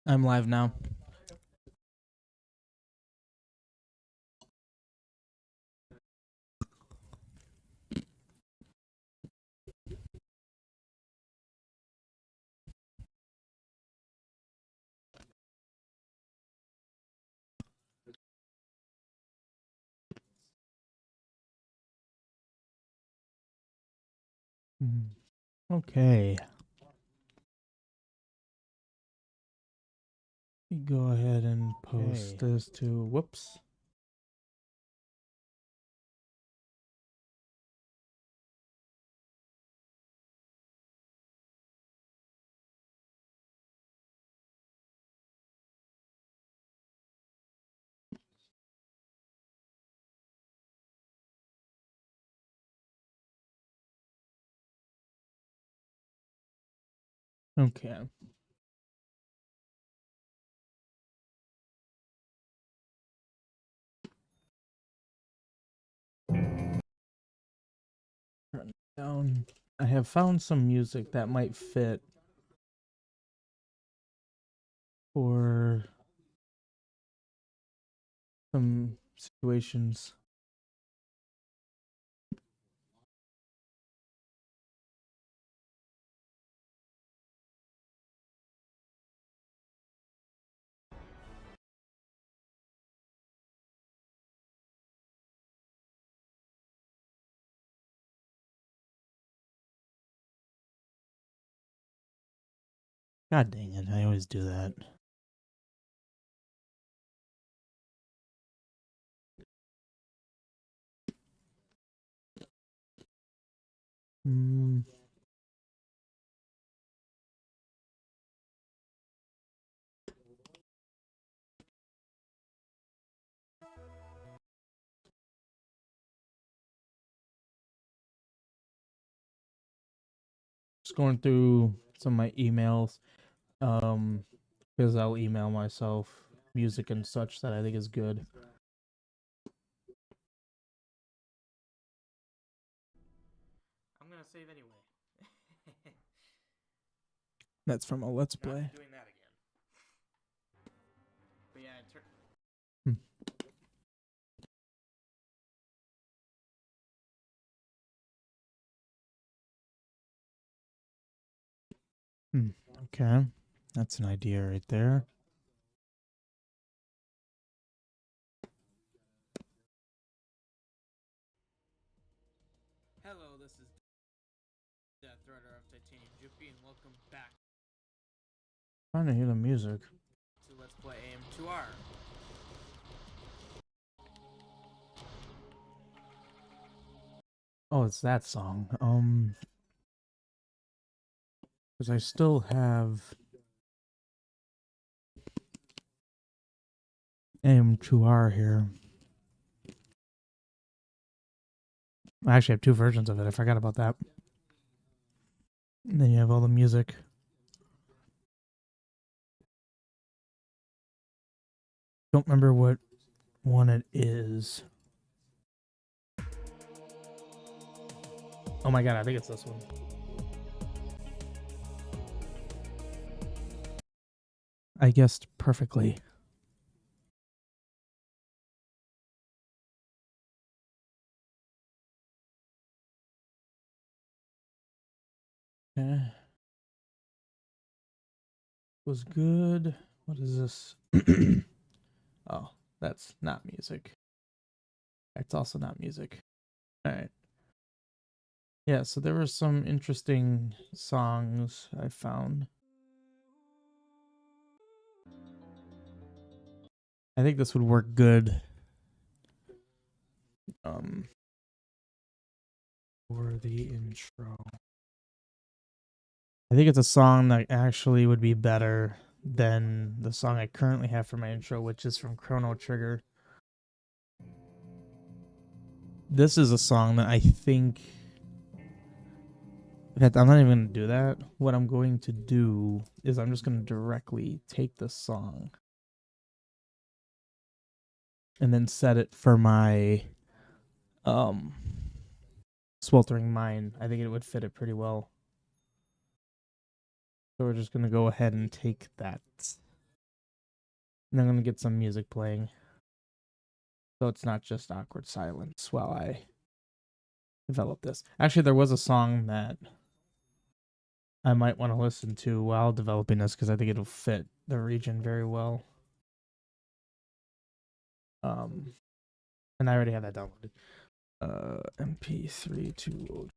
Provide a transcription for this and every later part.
I'm live now. Okay. Go ahead and post this to whoops. Okay. Turn it down. I have found some music that might fit for some situations. God dang it, I always do that. Just going through some of my emails. Because I'll email myself music and such that I think is good. I'm gonna save anyway. That's from a Let's Play. Not doing that again. But yeah, Okay. That's an idea right there. Hello, this is Death Rider of Titanium Jupi, and welcome back Trying to hear the music. to Let's Play AM2R. Oh, it's that song. Because I still have AM2R here. I actually have two versions of it. I forgot about that. And then you have all the music. Don't remember what one it is. Oh my god, I think it's this one. I guessed perfectly. Okay. Was good. What is this? Oh, that's not music. It's also not music. All right. Yeah, so there were some interesting songs I found. I think this would work good. For the intro. I think it's a song that actually would be better than the song I currently have for my intro, which is from Chrono Trigger. This is a song that I think... In fact, I'm not even going to do that. What I'm going to do is I'm just going to directly take the song and then set it for my Sweltering Mind. I think it would fit it pretty well. So we're just going to go ahead and take that. And I'm gonna get some music playing, so it's not just awkward silence while I develop this. Actually, there was a song that I might want to listen to while developing this because I think it'll fit the region very well. And I already have that downloaded. MP3 to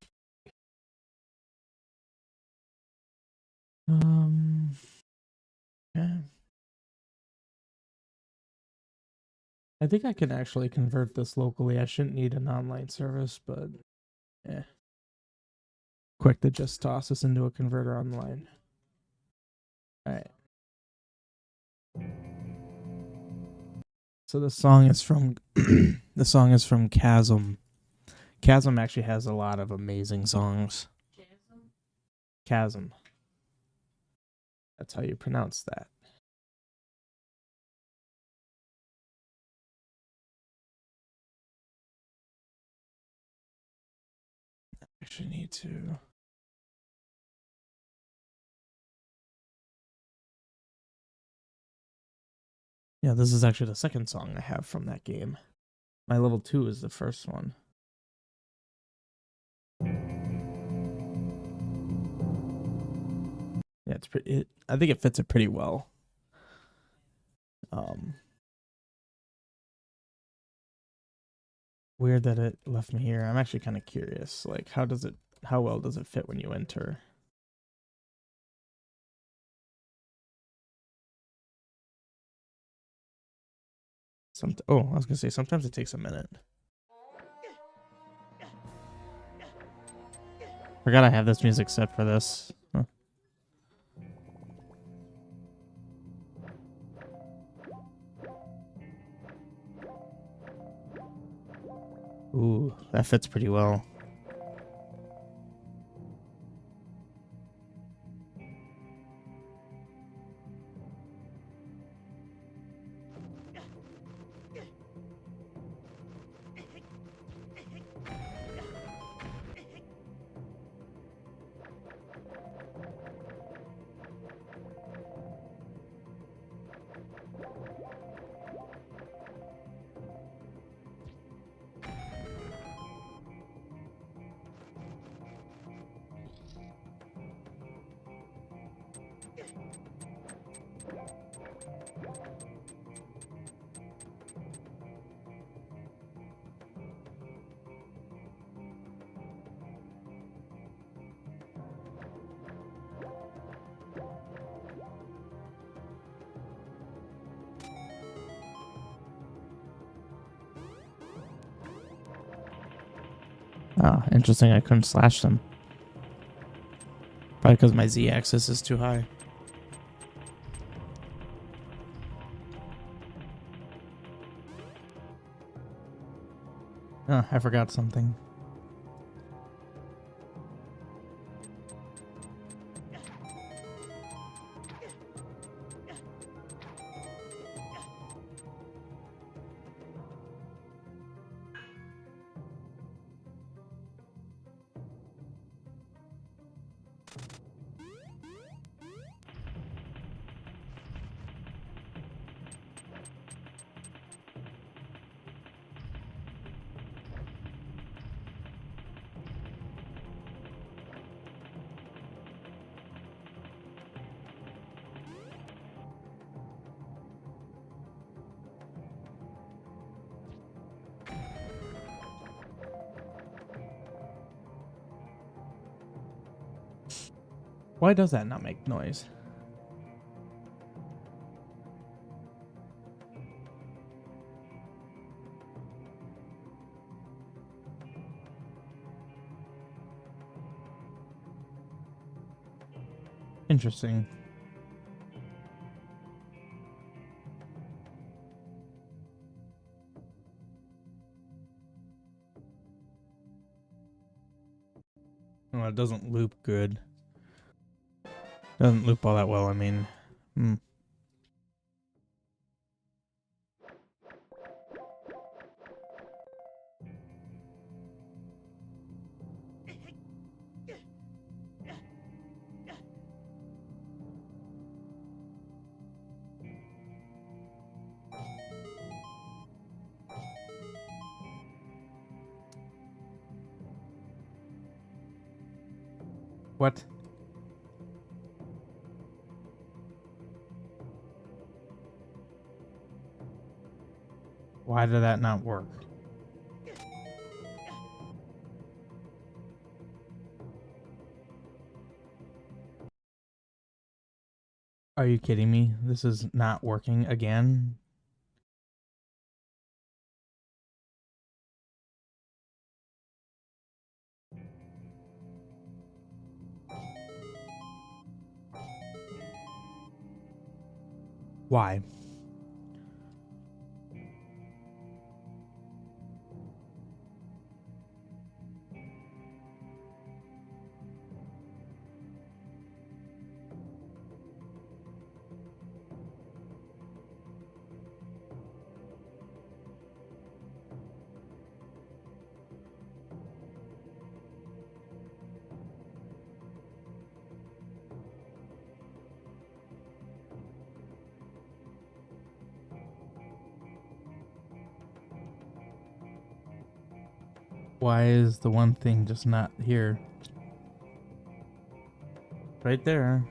yeah. I think I can actually convert this locally. I shouldn't need an online service, but yeah. Quick to just toss this into a converter online. All right. So the song is from Chasm. Chasm actually has a lot of amazing songs. Chasm. That's how you pronounce that. Actually need to. Yeah, this is actually the second song I have from that game. My level 2 is the first one. Yeah, it's pretty. I think it fits it pretty well. Weird that it left me here. I'm actually kind of curious. Like, how well does it fit when you enter? I was gonna say sometimes it takes a minute. Forgot I have this music set for this. Huh. Ooh, that fits pretty well. Ah, interesting. I couldn't slash them. Probably because my Z-axis is too high. Oh, I forgot something. Why does that not make noise? Interesting. Well, it doesn't loop good. Doesn't loop all that well, I mean. What? Why did that not work? Are you kidding me? This is not working again? Why? Why is the one thing just not here? Right there.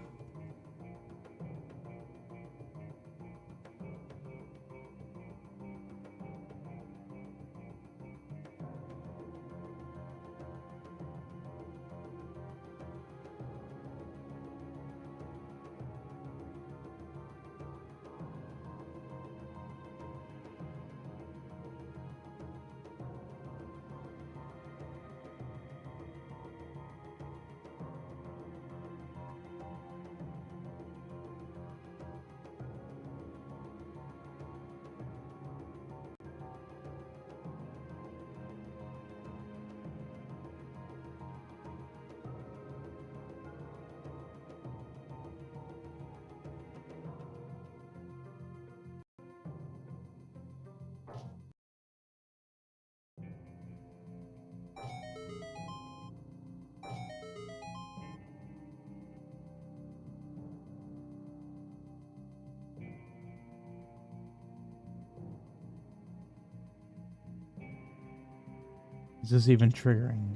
Is this even triggering?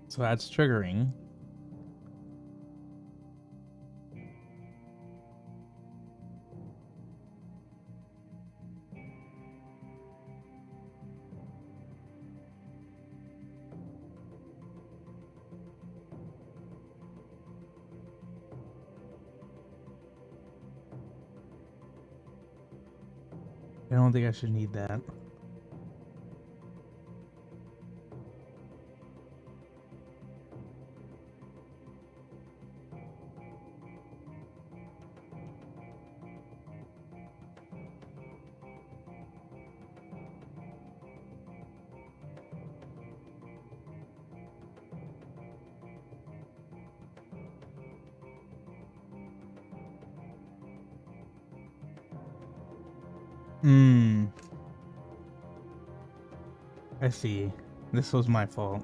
So that's triggering. I don't think I should need that. I see. This was my fault.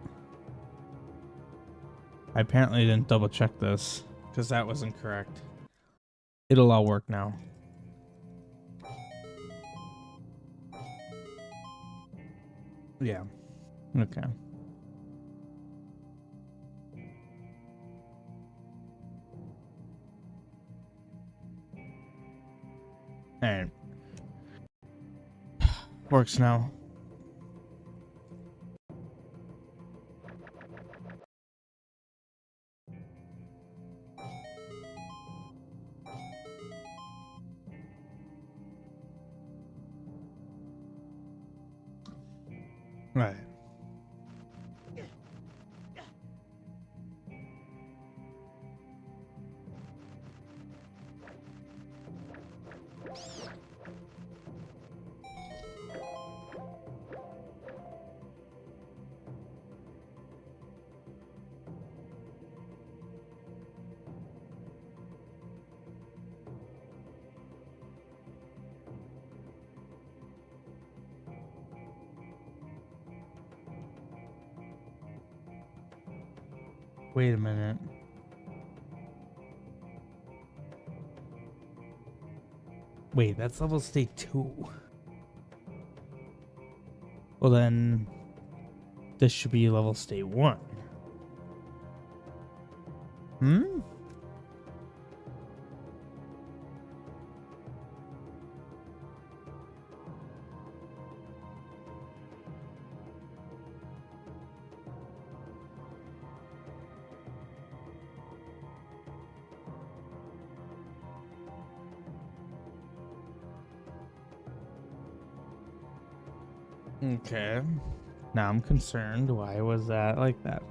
I apparently didn't double check this, because that was incorrect. It'll all work now. Yeah. Okay. Alright. Works now. Right. Wait a minute. Wait, that's level state 2. Well, then this should be level state 1. Hmm? Okay. Now I'm concerned. Why was that like that?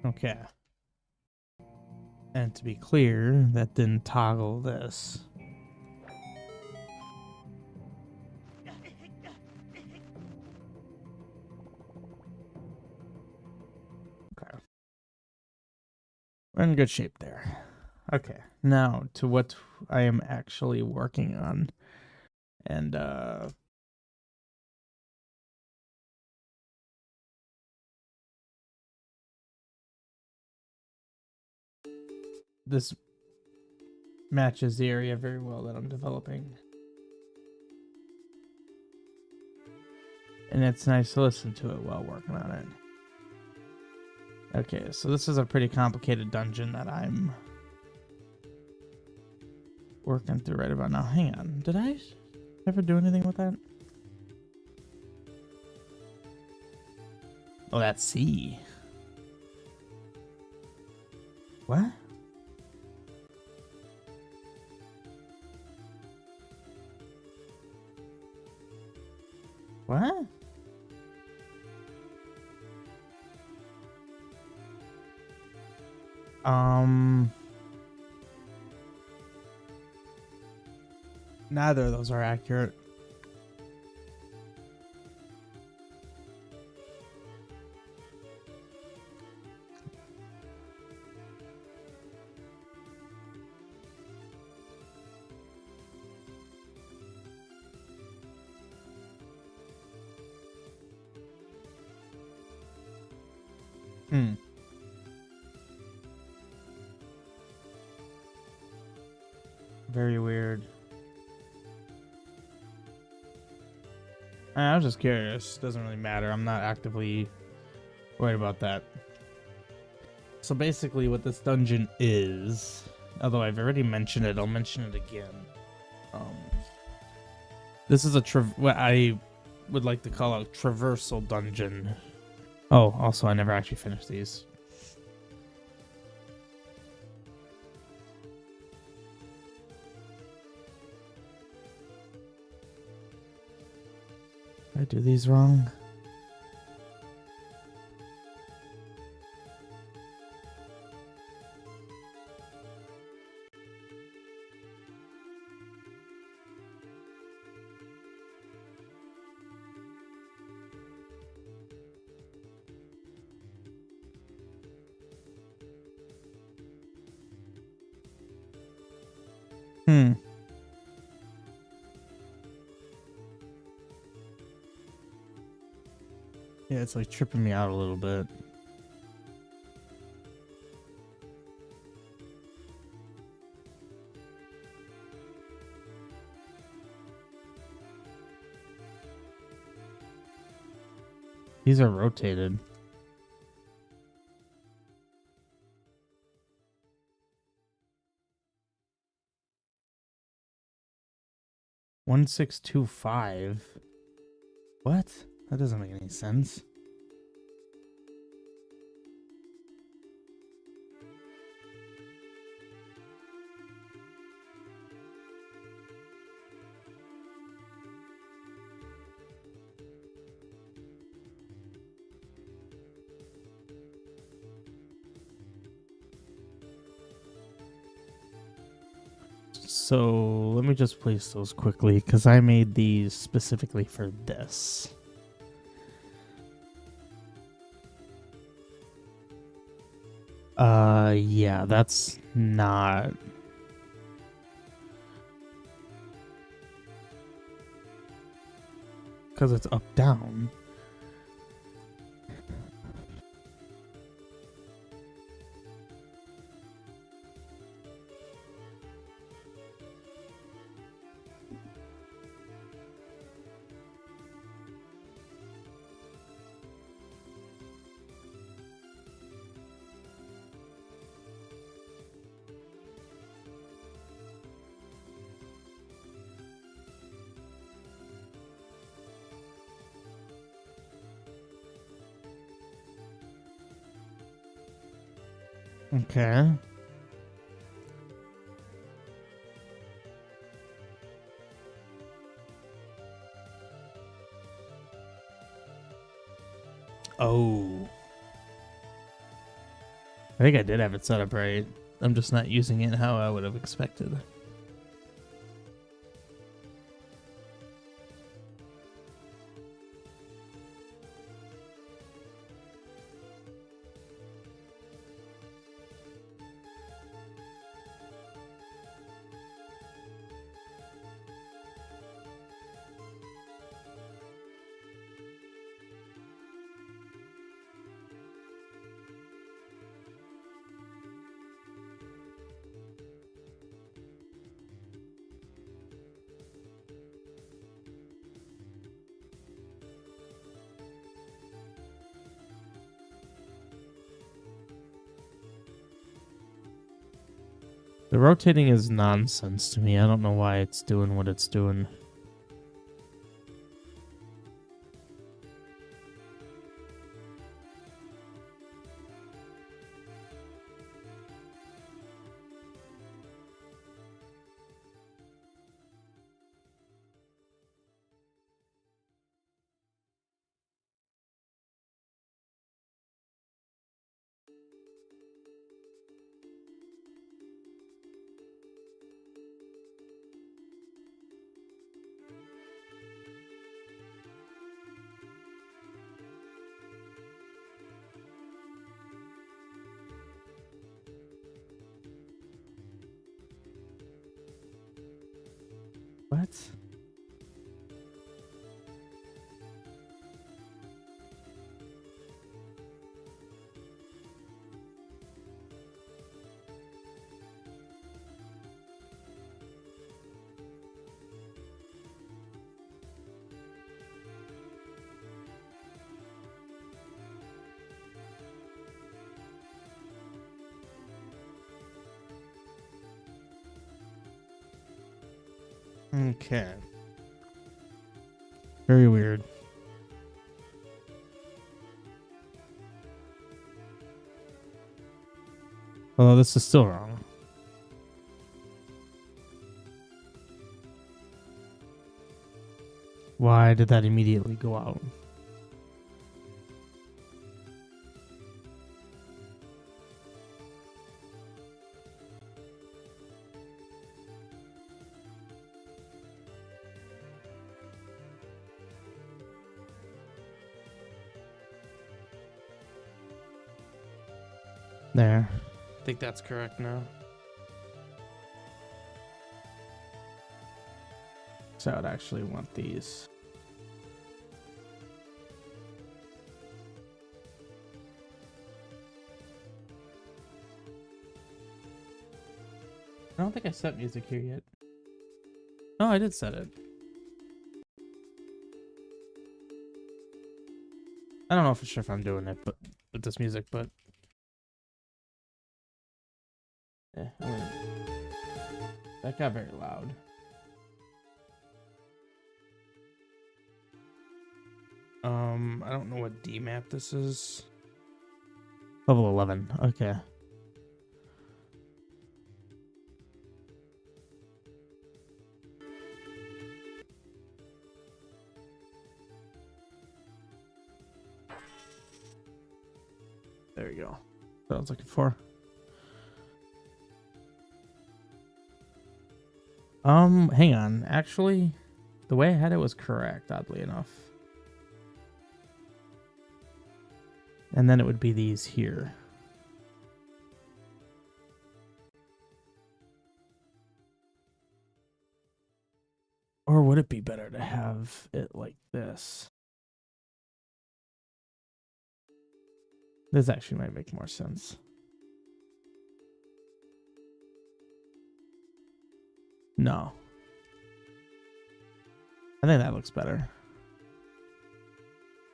Okay. And to be clear, that didn't toggle this. Okay. We're in good shape there. Okay. Now to what I am actually working on. And this matches the area very well that I'm developing. And it's nice to listen to it while working on it. Okay, so this is a pretty complicated dungeon that I'm working through right about now. Hang on, did I ever do anything with that? Oh, that's C. What? What? Neither of those are accurate. Very weird. I was just curious. Doesn't really matter. I'm not actively worried about that. So basically what this dungeon is, although I've already mentioned it, I'll mention it again. This is what I would like to call a traversal dungeon. Oh, also I never actually finished these. Did I do these wrong? Yeah, it's like tripping me out a little bit. These are rotated. $1625. What? That doesn't make any sense. So let me just place those quickly because I made these specifically for this. Yeah, that's not. Because it's up down. Okay. Oh. I think I did have it set up right. I'm just not using it how I would have expected. The rotating is nonsense to me. I don't know why it's doing what it's doing. What? Okay. Very weird. Although this is still wrong. Why did that immediately go out? There. I think that's correct now. So I'd actually want these. I don't think I set music here yet. No, I did set it. I don't know for sure if I'm doing it, but with this music, but yeah, I mean, that got very loud. I don't know what D map this is. Level 11. Okay. There we go. That's what I was looking for. Hang on. Actually, the way I had it was correct, oddly enough. And then it would be these here. Or would it be better to have it like this? This actually might make more sense. No. I think that looks better.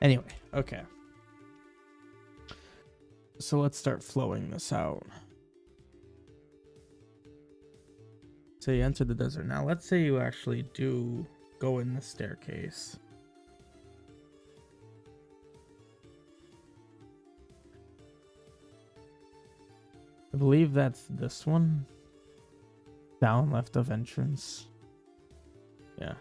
Anyway, okay. So let's start flowing this out. So you enter the desert. Now let's say you actually do go in the staircase. I believe that's this one. Down left of entrance. Yeah.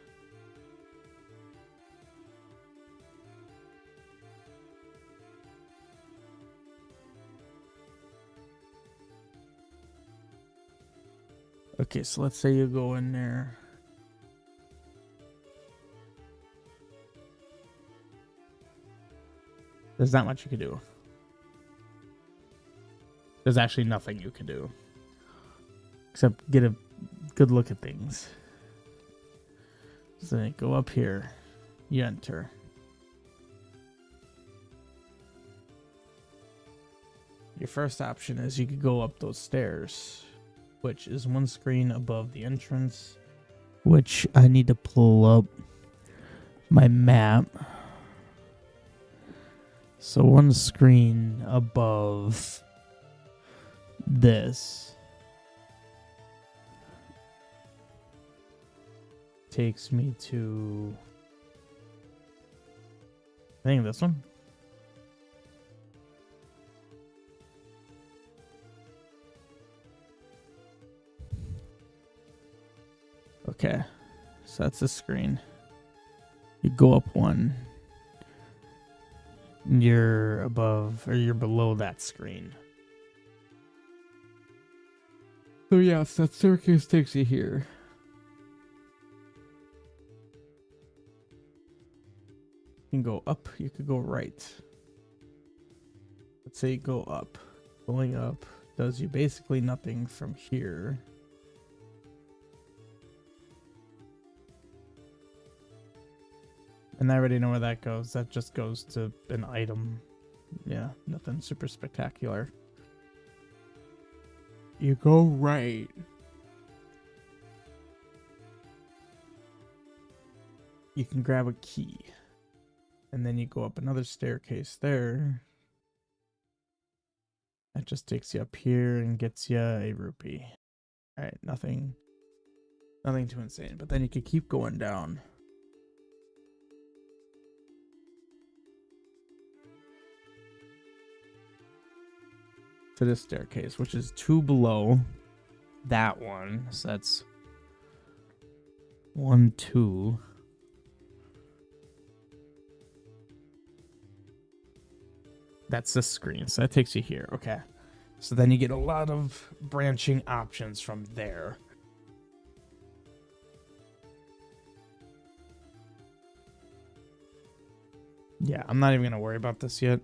Okay, so let's say you go in there. There's not much you can do. There's actually nothing you can do. Except get a good look at things. So you go up here. You enter. Your first option is you could go up those stairs, which is one screen above the entrance, which I need to pull up my map. So one screen above this takes me to, I think this one. Okay, so that's the screen. You go up one. You're above, or you're below that screen. So yes, that staircase takes you here. You can go up, you could go right. Let's say you go up. Going up does you basically nothing from here. And I already know where that goes. That just goes to an item. Yeah, nothing super spectacular. You go right. You can grab a key. And then you go up another staircase there. That just takes you up here and gets you a rupee. Alright, nothing too insane. But then you can keep going down. To this staircase, which is 2 below that one. So that's 1, 2. That's the screen. So that takes you here. Okay. So then you get a lot of branching options from there. Yeah, I'm not even going to worry about this yet.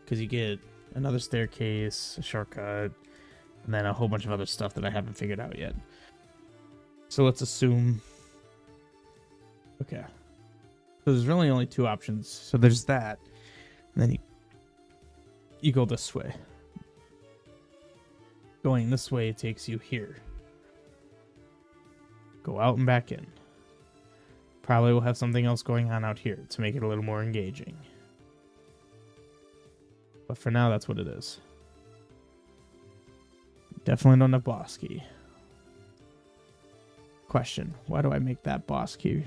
Because you get another staircase, a shortcut, and then a whole bunch of other stuff that I haven't figured out yet. So let's assume... Okay. So there's really only 2 options. So there's that. And then you go this way. Going this way takes you here. Go out and back in. Probably will have something else going on out here to make it a little more engaging. But for now, that's what it is. Definitely don't have boss key. Question, why do I make that boss key?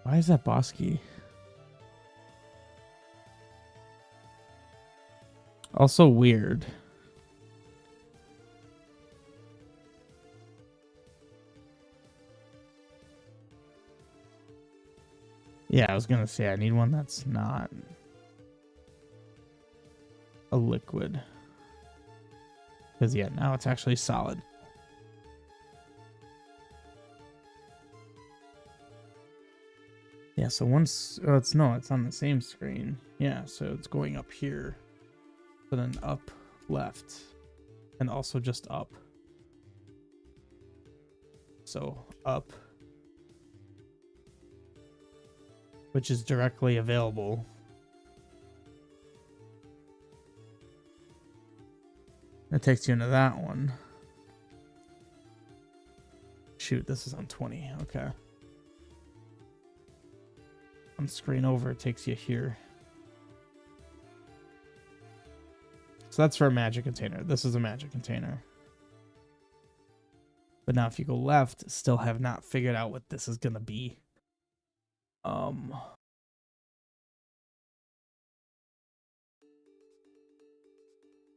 Why is that boss key? Also weird. Yeah, I was gonna say I need one that's not a liquid. Because yeah, now it's actually solid. Yeah, so once it's on the same screen. Yeah, so it's going up here. So then up left. And also just up. So up. Which is directly available. That takes you into that one. Shoot, this is on 20. Okay. One screen over, it takes you here. So that's for a magic container. This is a magic container. But now if you go left, still have not figured out what this is gonna be.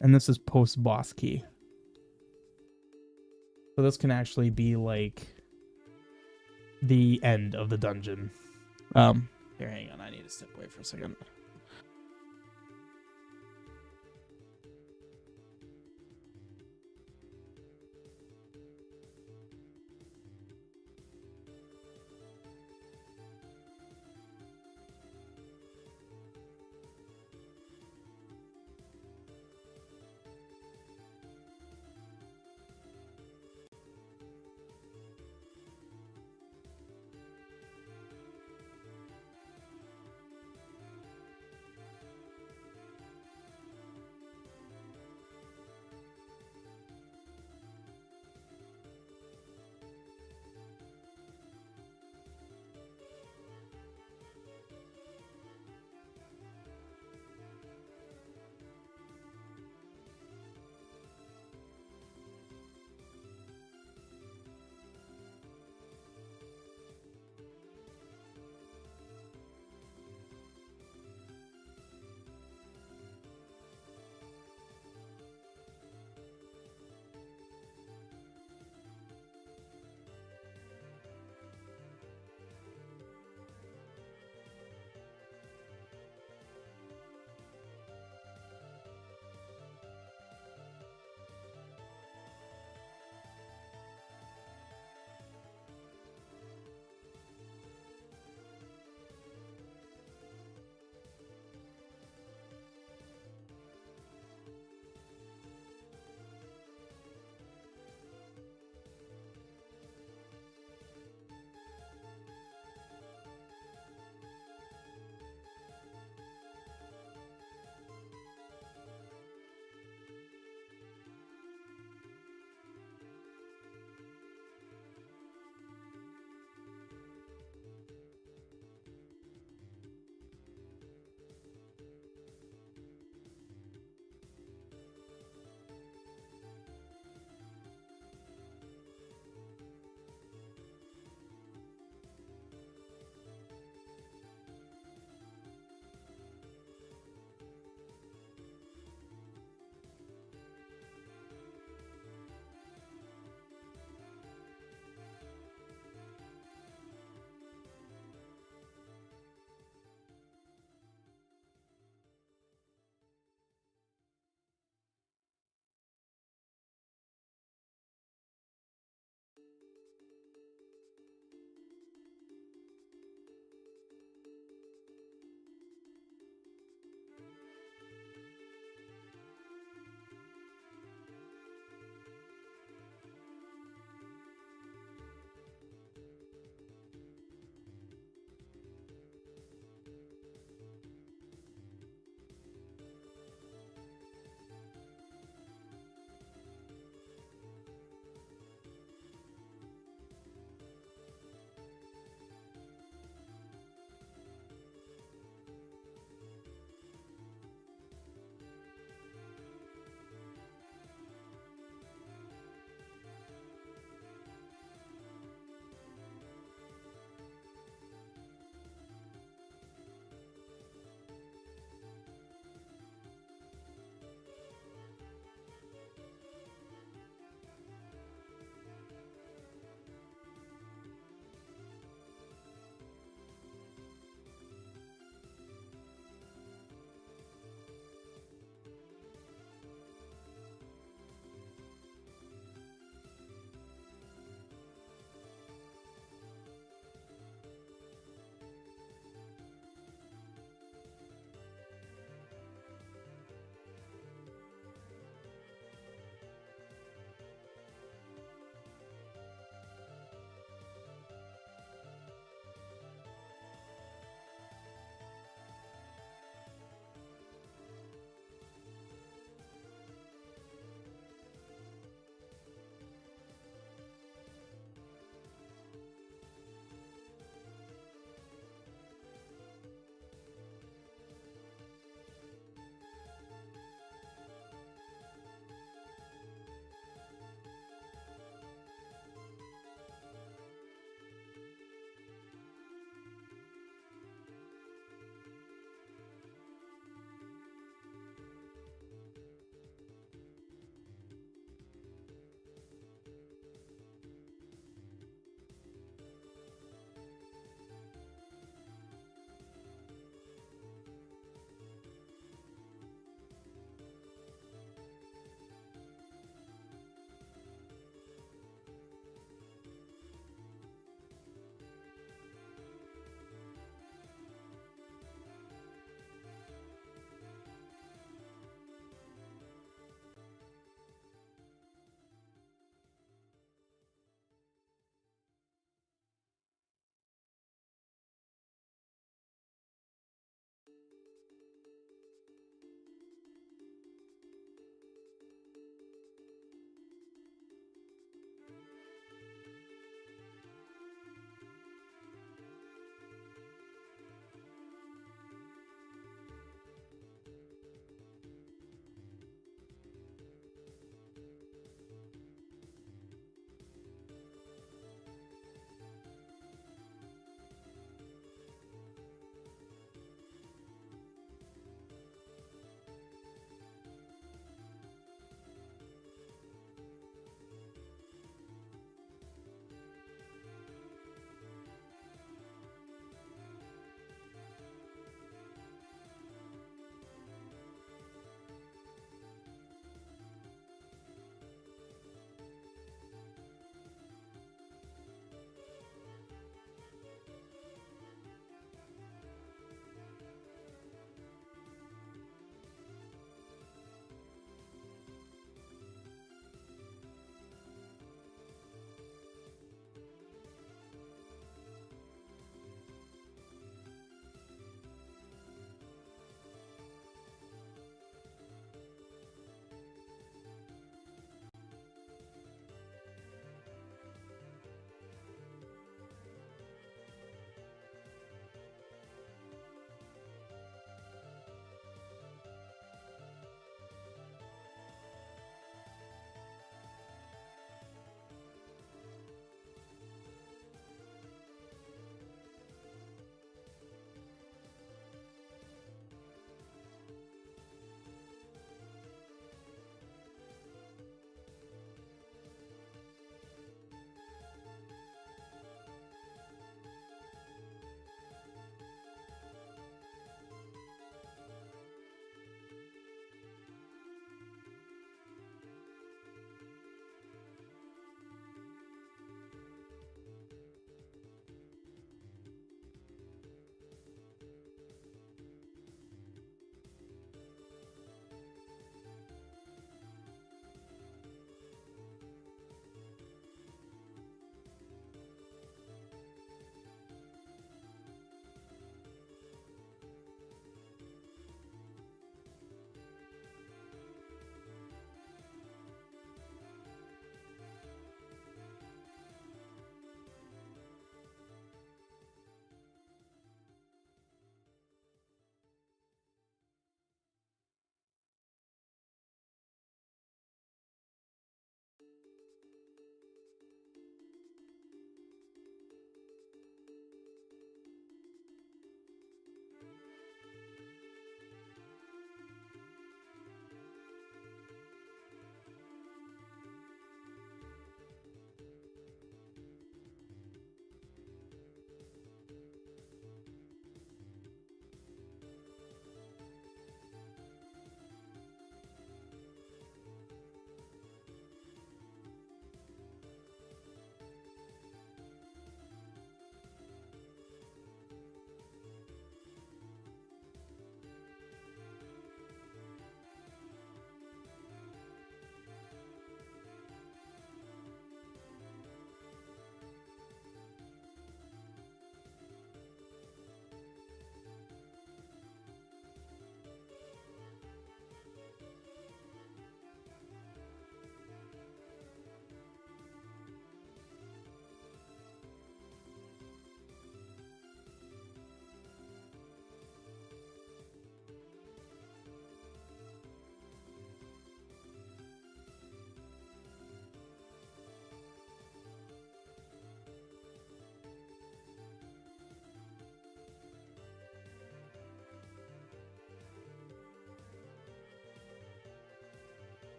And this is post boss key. So this can actually be like the end of the dungeon. Here, hang on, I need to step away for a second.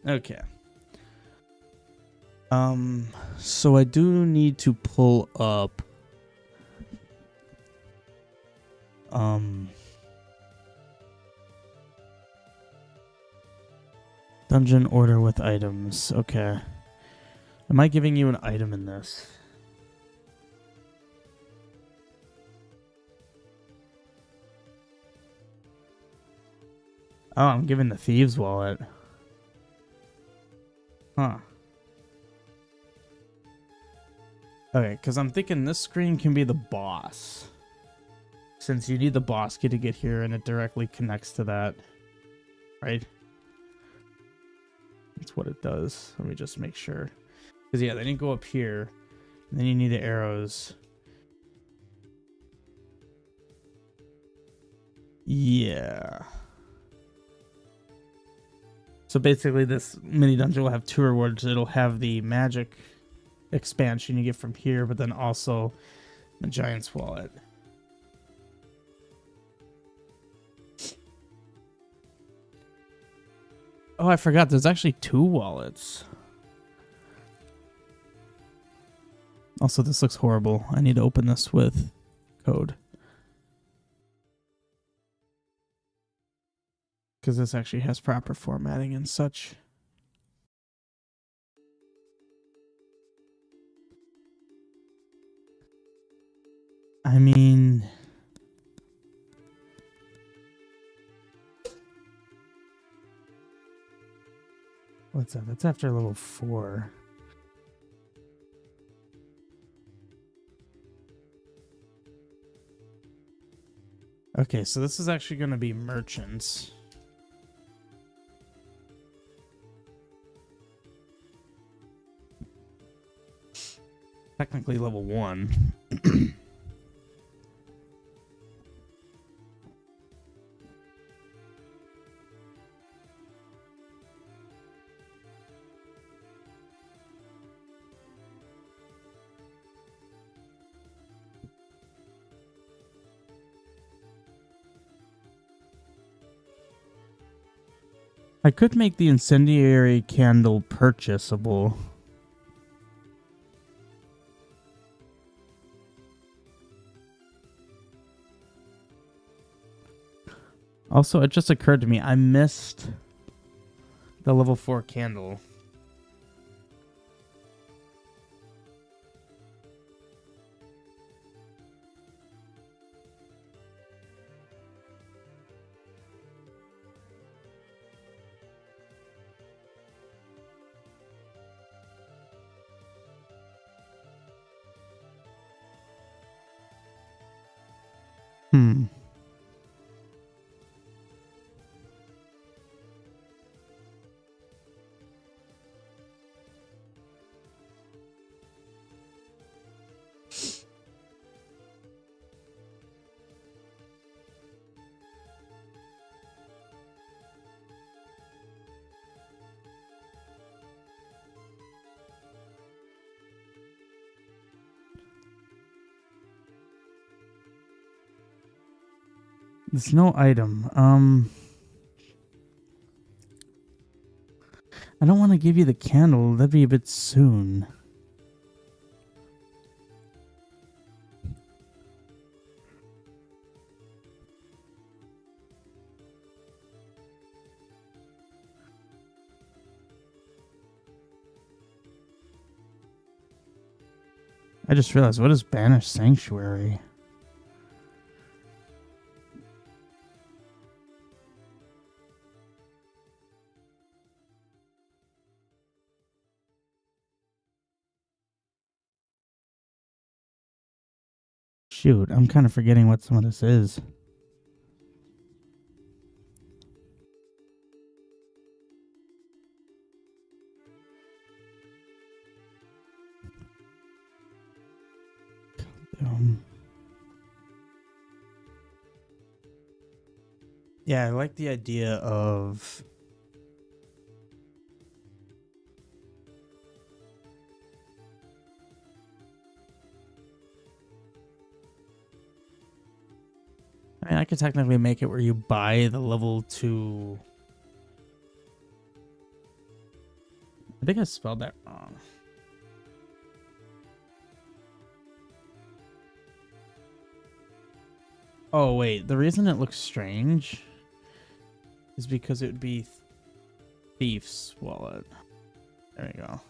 Okay. So I do need to pull up dungeon order with items. Okay. Am I giving you an item in this? Oh, I'm giving the thieves wallet. Huh. Okay, because I'm thinking this screen can be the boss. Since you need the boss key to get here and it directly connects to that. Right? That's what it does. Let me just make sure. Because yeah, then you go up here. And then you need the arrows. Yeah. So basically this mini dungeon will have two rewards. It'll have the magic expansion you get from here, but then also the giant's wallet. Oh, I forgot. There's actually two wallets. Also, this looks horrible. I need to open this with code. Because this actually has proper formatting and such. I mean... What's that? That's after level 4. Okay, so this is actually going to be merchants. Technically level 1. I could make the incendiary candle purchasable. Also, it just occurred to me, I missed the level 4 candle. Hmm. There's no item. I don't want to give you the candle. That'd be a bit soon. I just realized, what is Banished Sanctuary? Shoot, I'm kind of forgetting what some of this is. Yeah, I like the idea of... I mean, I could technically make it where you buy the level 2 I think I spelled that wrong. Oh, wait. The reason it looks strange is because it would be Thief's wallet. There we go.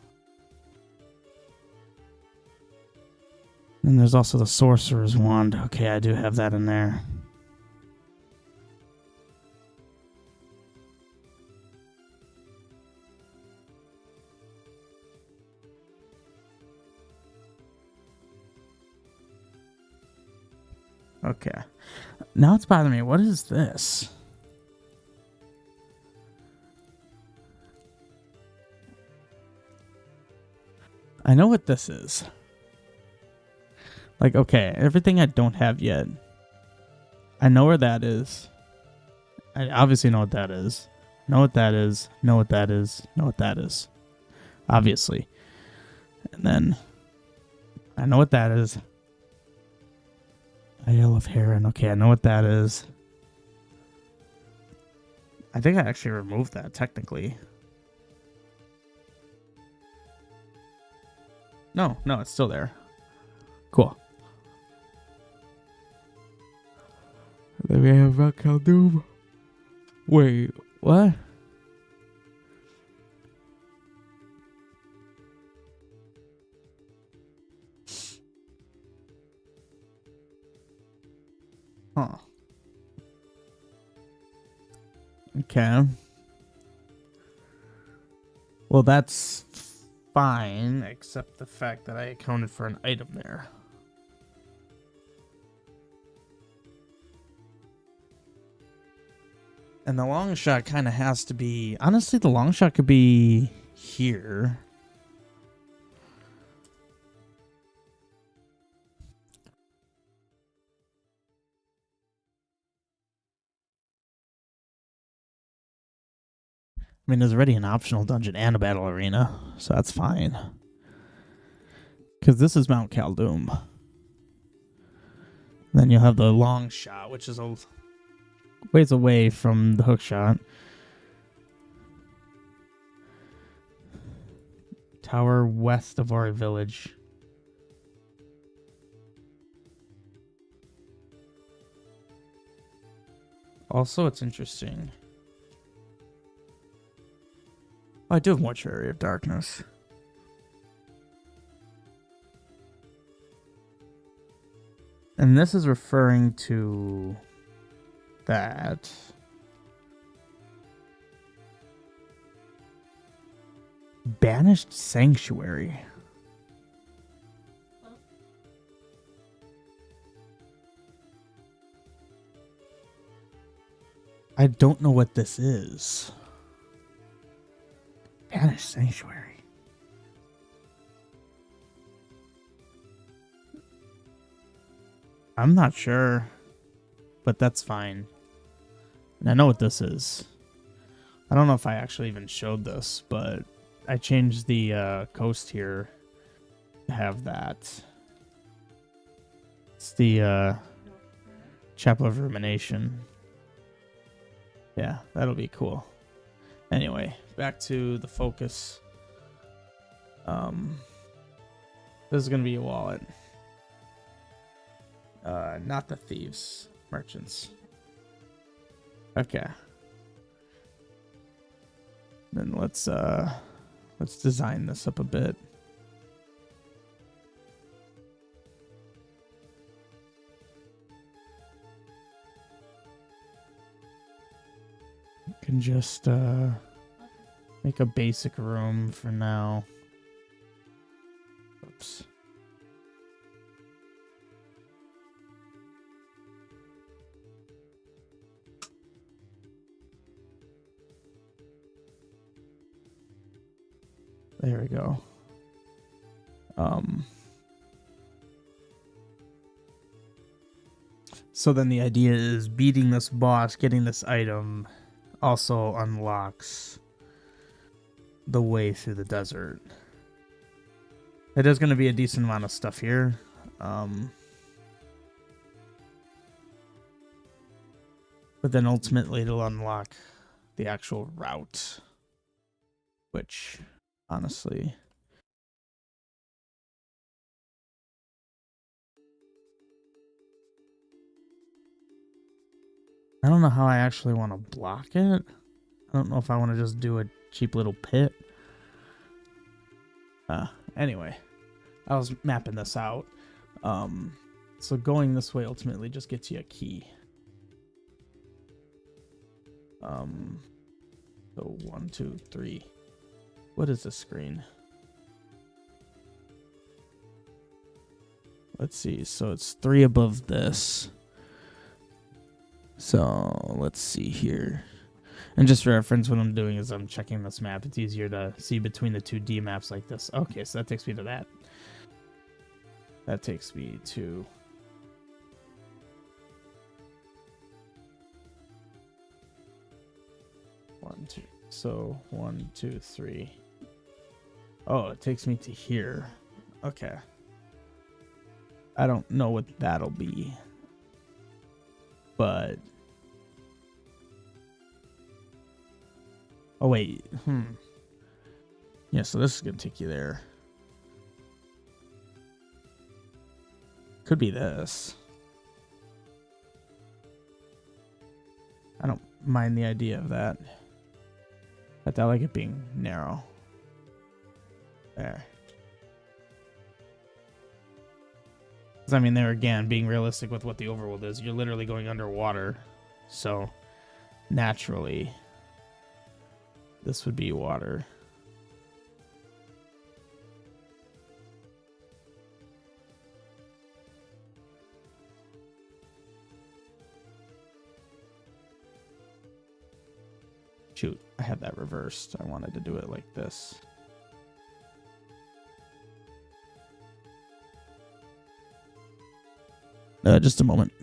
And there's also the Sorcerer's Wand. Okay, I do have that in there. Okay. Now it's bothering me. What is this? I know what this is. Like, okay, everything I don't have yet. I know where that is. I obviously know what that is. Know what that is. Know what that is. Know what that is. Obviously. And then I know what that is. Isle of Heron. Okay, I know what that is. I think I actually removed that, technically. No, it's still there. Cool. Then we have Khaldum. Wait, what? Huh. Okay. Well, that's fine, except the fact that I accounted for an item there. And the long shot kind of has to be... Honestly, the long shot could be here. I mean, there's already an optional dungeon and a battle arena, so that's fine. Because this is Mount Khaldum. Then you'll have the long shot, which is a ways away from the hook shot. Tower west of our village. Also, it's interesting. Oh, I do have Mortuary of Darkness. And this is referring to that. Banished Sanctuary. I don't know what this is. Banished Sanctuary. I'm not sure, but that's fine. And I know what this is. I don't know if I actually even showed this, but I changed the coast here to have that. It's the Chapel of Rumination. Yeah, that'll be cool. Anyway, back to the focus. This is gonna be a wallet. Not the thieves, merchants. Okay. Then let's design this up a bit. Can just make a basic room for now. Oops. There we go. So then the idea is beating this boss, getting this item, also unlocks the way through the desert. It is going to be a decent amount of stuff here. But then ultimately it'll unlock the actual route, which honestly. I don't know how I actually want to block it. I don't know if I want to just do a cheap little pit. Anyway, I was mapping this out. So going this way ultimately just gets you a key. So 1, 2, 3. What is this screen? Let's see. So it's 3 above this. So let's see here. And just for reference, what I'm doing is I'm checking this map. It's easier to see between the 2D maps like this. Okay, so that takes me to that. That takes me to... One, two. So 1, 2, 3. Oh, it takes me to here. Okay. I don't know what that'll be. But... Oh, wait. Yeah, so this is going to take you there. Could be this. I don't mind the idea of that. But I like it being narrow. There. I mean, there again, being realistic with what the overworld is, you're literally going underwater. So, naturally, this would be water. Shoot, I had that reversed. I wanted to do it like this. Just a moment.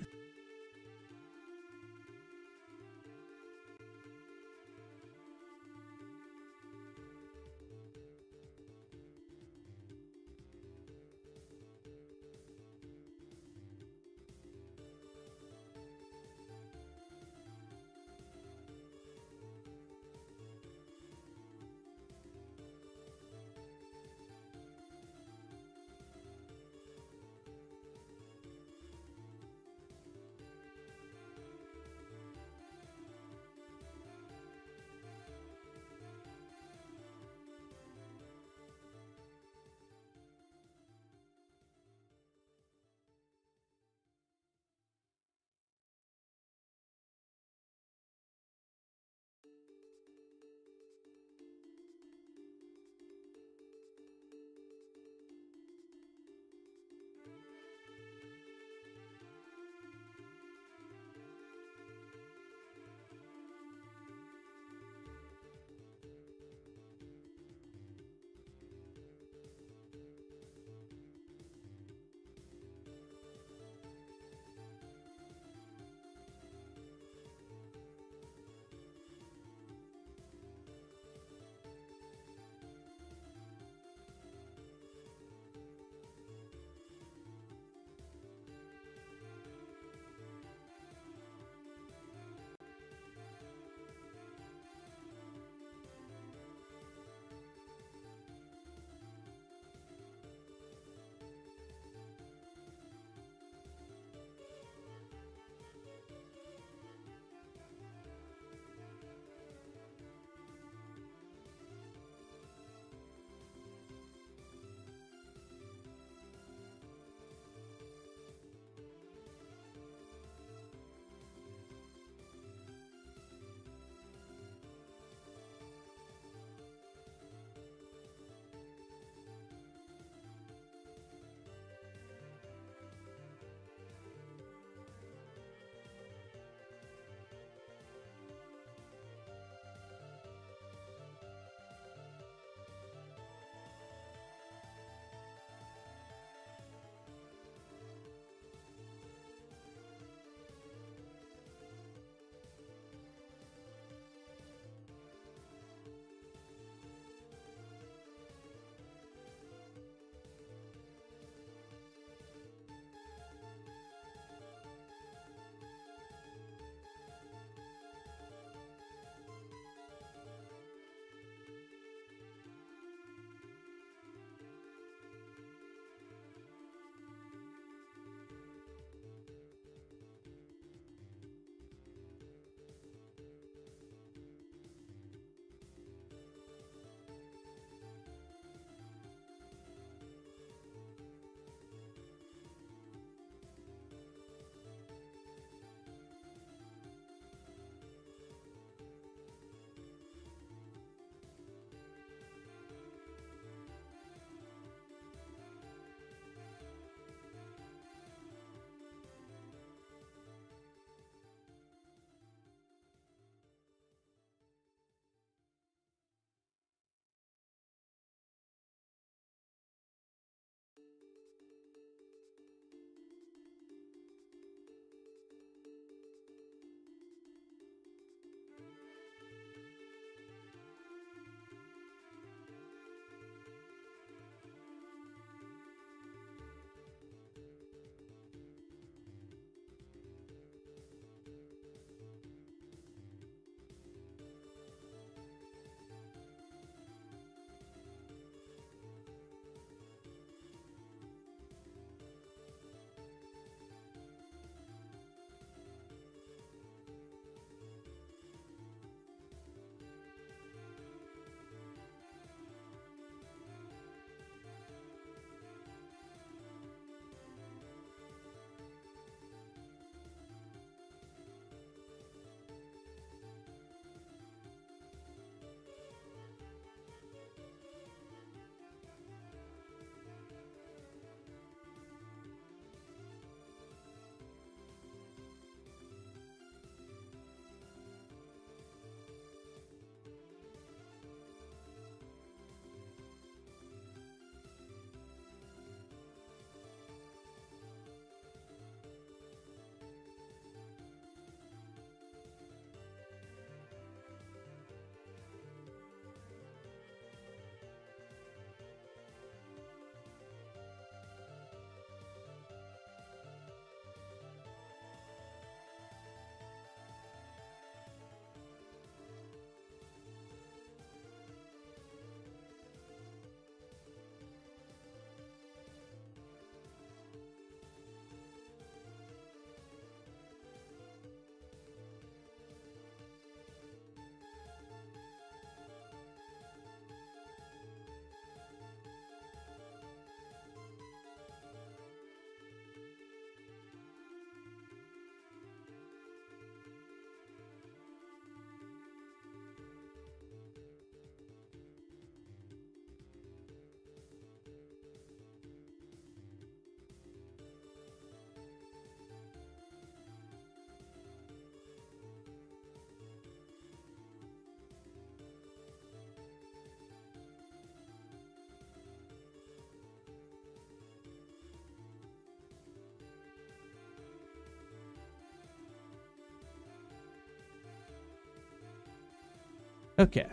Okay.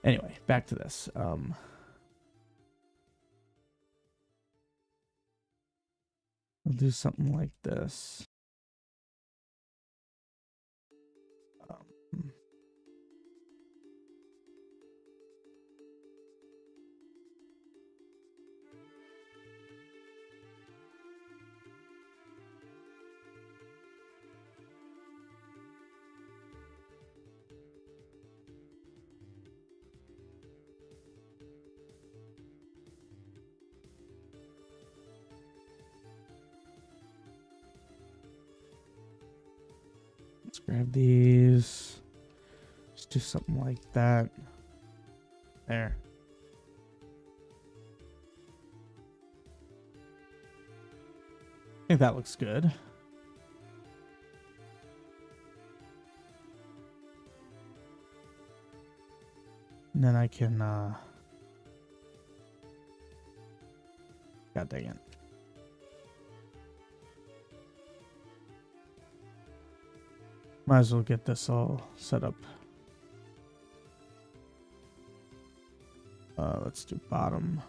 Anyway, back to this. We'll do something like this. Um, Let's grab these. Just do something like that. There. I think that looks good. And then I can, God dang it. Might as well get this all set up. Let's do bottom.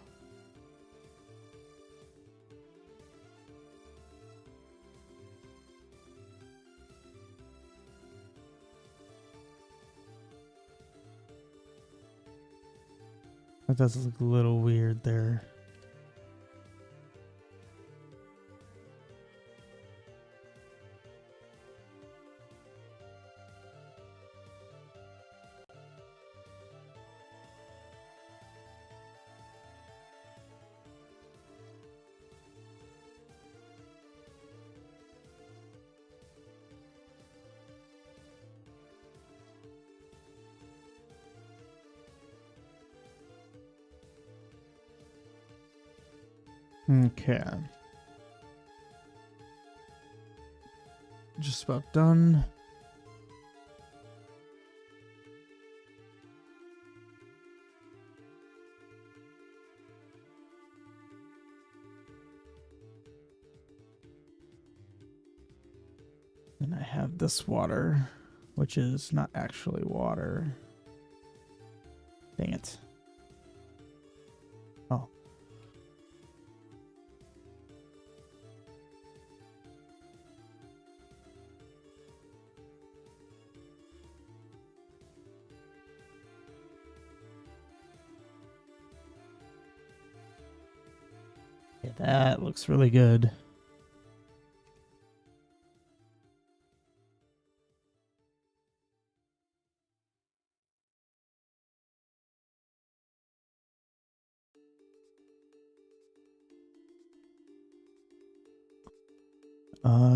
That does look a little weird there. Okay. Just about done. And I have this water, which is not actually water. Dang it. Oh. Yeah, that looks really good.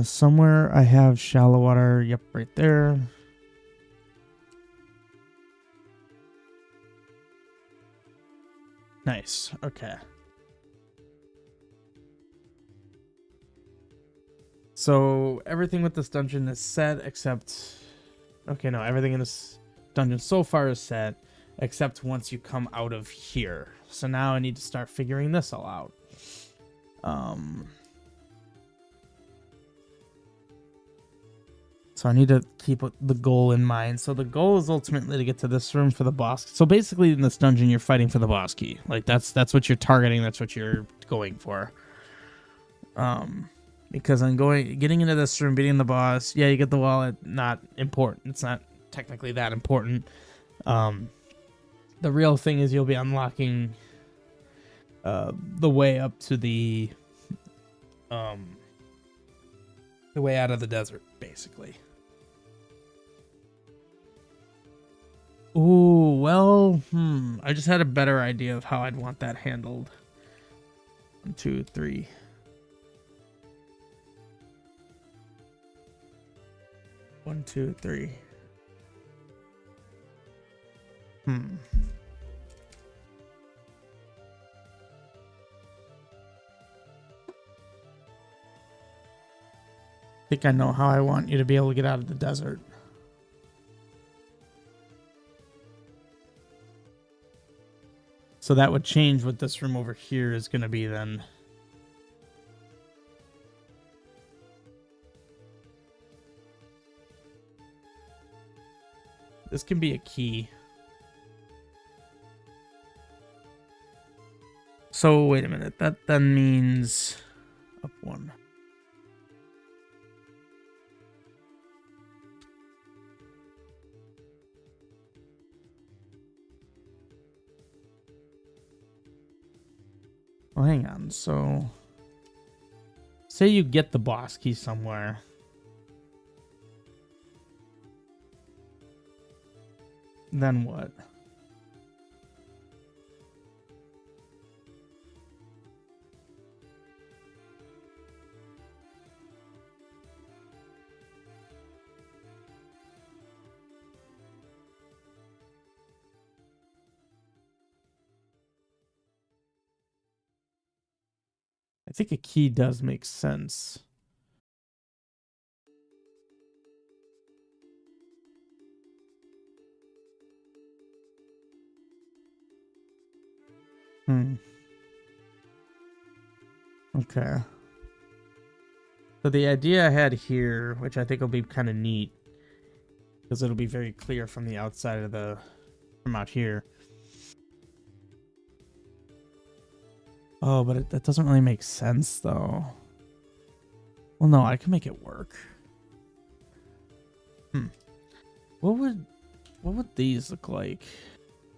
Somewhere I have shallow water. Yep, right there. Nice. Okay. So everything with this dungeon is set except... Okay, no, everything in this dungeon so far is set except once you come out of here. So now I need to start figuring this all out. So I need to keep the goal in mind. So the goal is ultimately to get to this room for the boss. So basically in this dungeon, you're fighting for the boss key. Like that's what you're targeting. That's what you're going for. Because I'm getting into this room, beating the boss. Yeah, you get the wallet. Not important. It's not technically that important. The real thing is you'll be unlocking the way up to the way out of the desert, basically. Ooh, well, I just had a better idea of how I'd want that handled. 1, 2, 3. 1, 2, 3. I think I know how I want you to be able to get out of the desert. So that would change what this room over here is going to be then. This can be a key. So wait a minute. That then means up 1. Well, hang on. So say you get the boss key somewhere. Then what? I think a key does make sense. Okay. So the idea I had here, which I think will be kind of neat, because it'll be very clear from the outside of from out here. Oh, but that doesn't really make sense, though. Well, no, I can make it work. What would these look like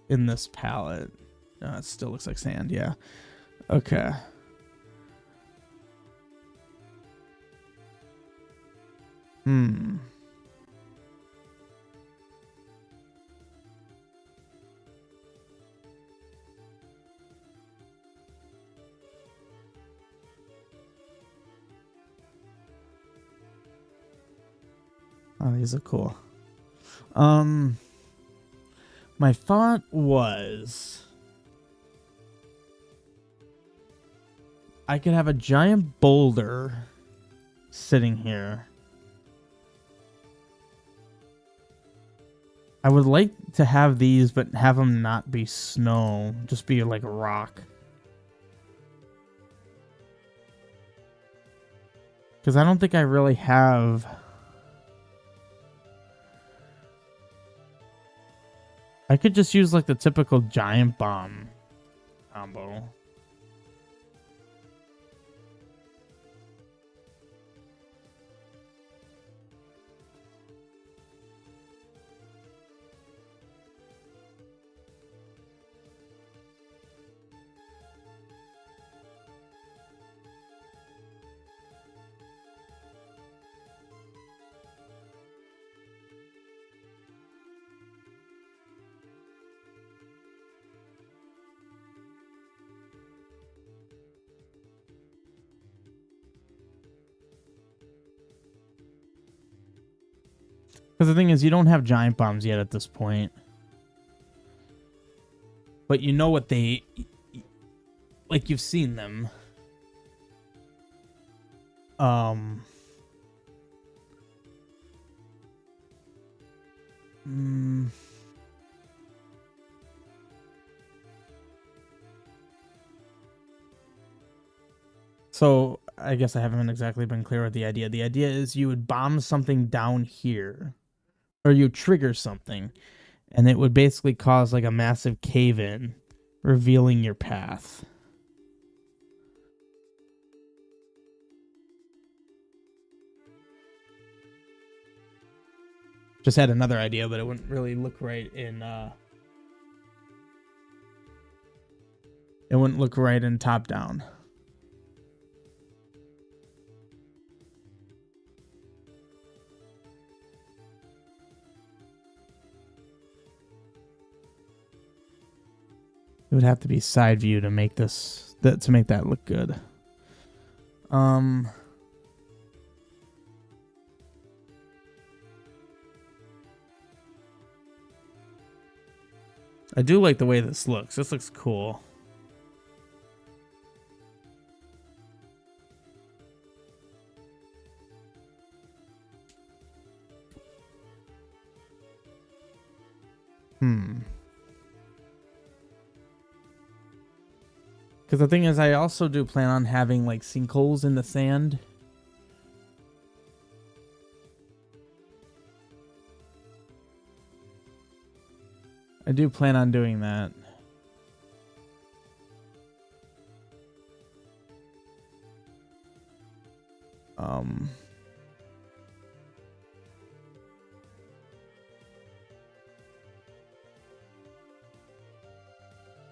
in this palette? It still looks like sand, yeah. Okay. Oh, these are cool. My thought was I could have a giant boulder sitting here. I would like to have these, but have them not be snow, just be like a rock. Because I don't think I really have... I could just use like the typical giant bomb combo. Because the thing is, you don't have giant bombs yet at this point. But you know what they... Like, you've seen them. So, I guess I haven't exactly been clear with the idea. The idea is you would bomb something down here. Or you trigger something. And it would basically cause like a massive cave-in, revealing your path. Just had another idea, but it wouldn't really look right in it wouldn't look right in top down. It would have to be side view to make to make that look good. I do like the way this looks. This looks cool. Because the thing is, I also do plan on having like sinkholes in the sand. I do plan on doing that. Um,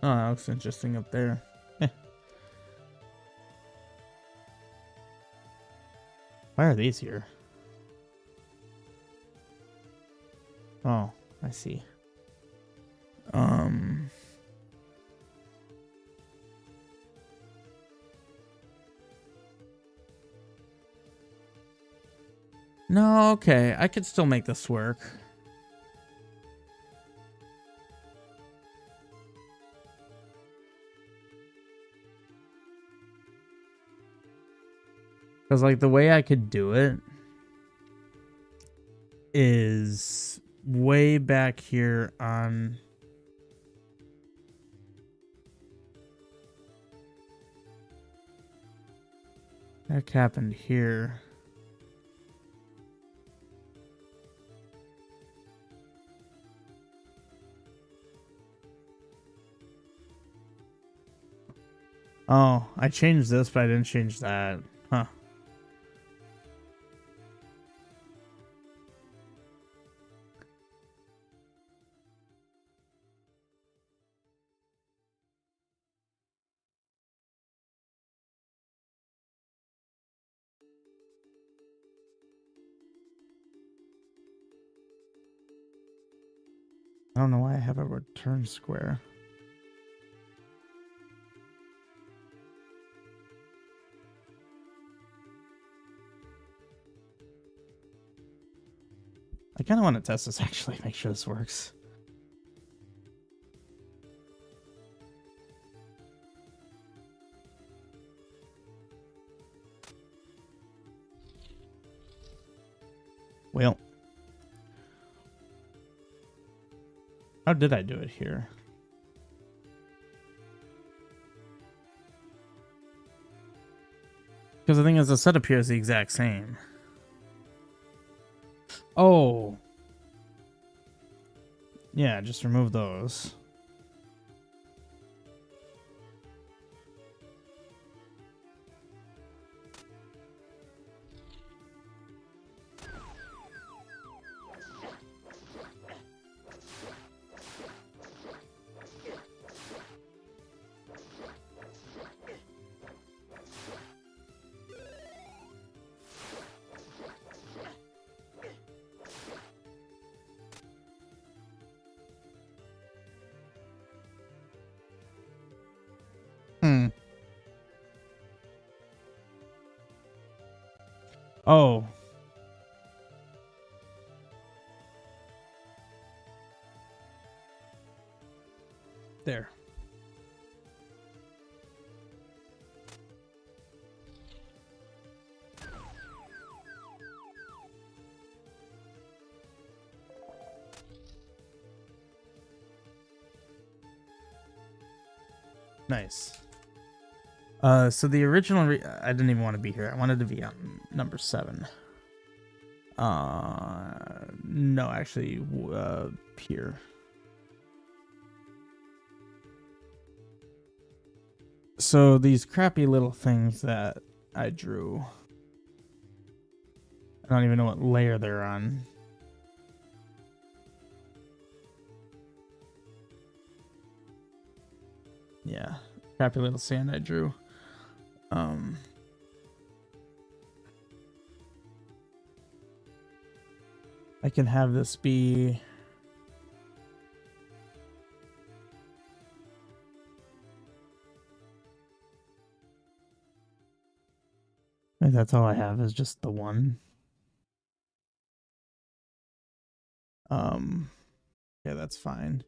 oh, that looks interesting up there. Why are these here? Oh, I see. No, okay. I could still make this work. Because, like, the way I could do it is way back here on... That happened here. Oh, I changed this, but I didn't change that. Huh. I don't know why I have a return square. I kind of want to test this actually, make sure this works. Well, how did I do it here? Because the thing is, the setup here is the exact same. Oh. Yeah, just remove those. Oh. There. Nice. So the original, I didn't even want to be here. I wanted to be on number 7. No, actually, here. So these crappy little things that I drew, I don't even know what layer they're on. Yeah, crappy little sand I drew. I can have this be... Maybe that's all I have is just the one. Yeah, that's fine.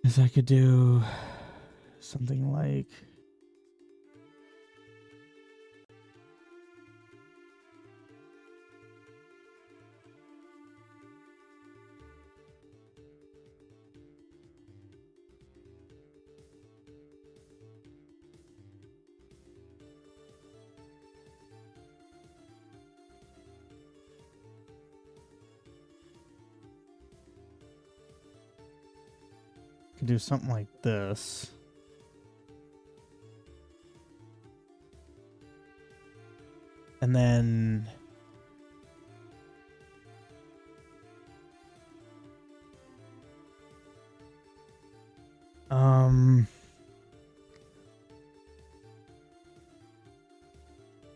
If I could do something like... Could do something like this. And then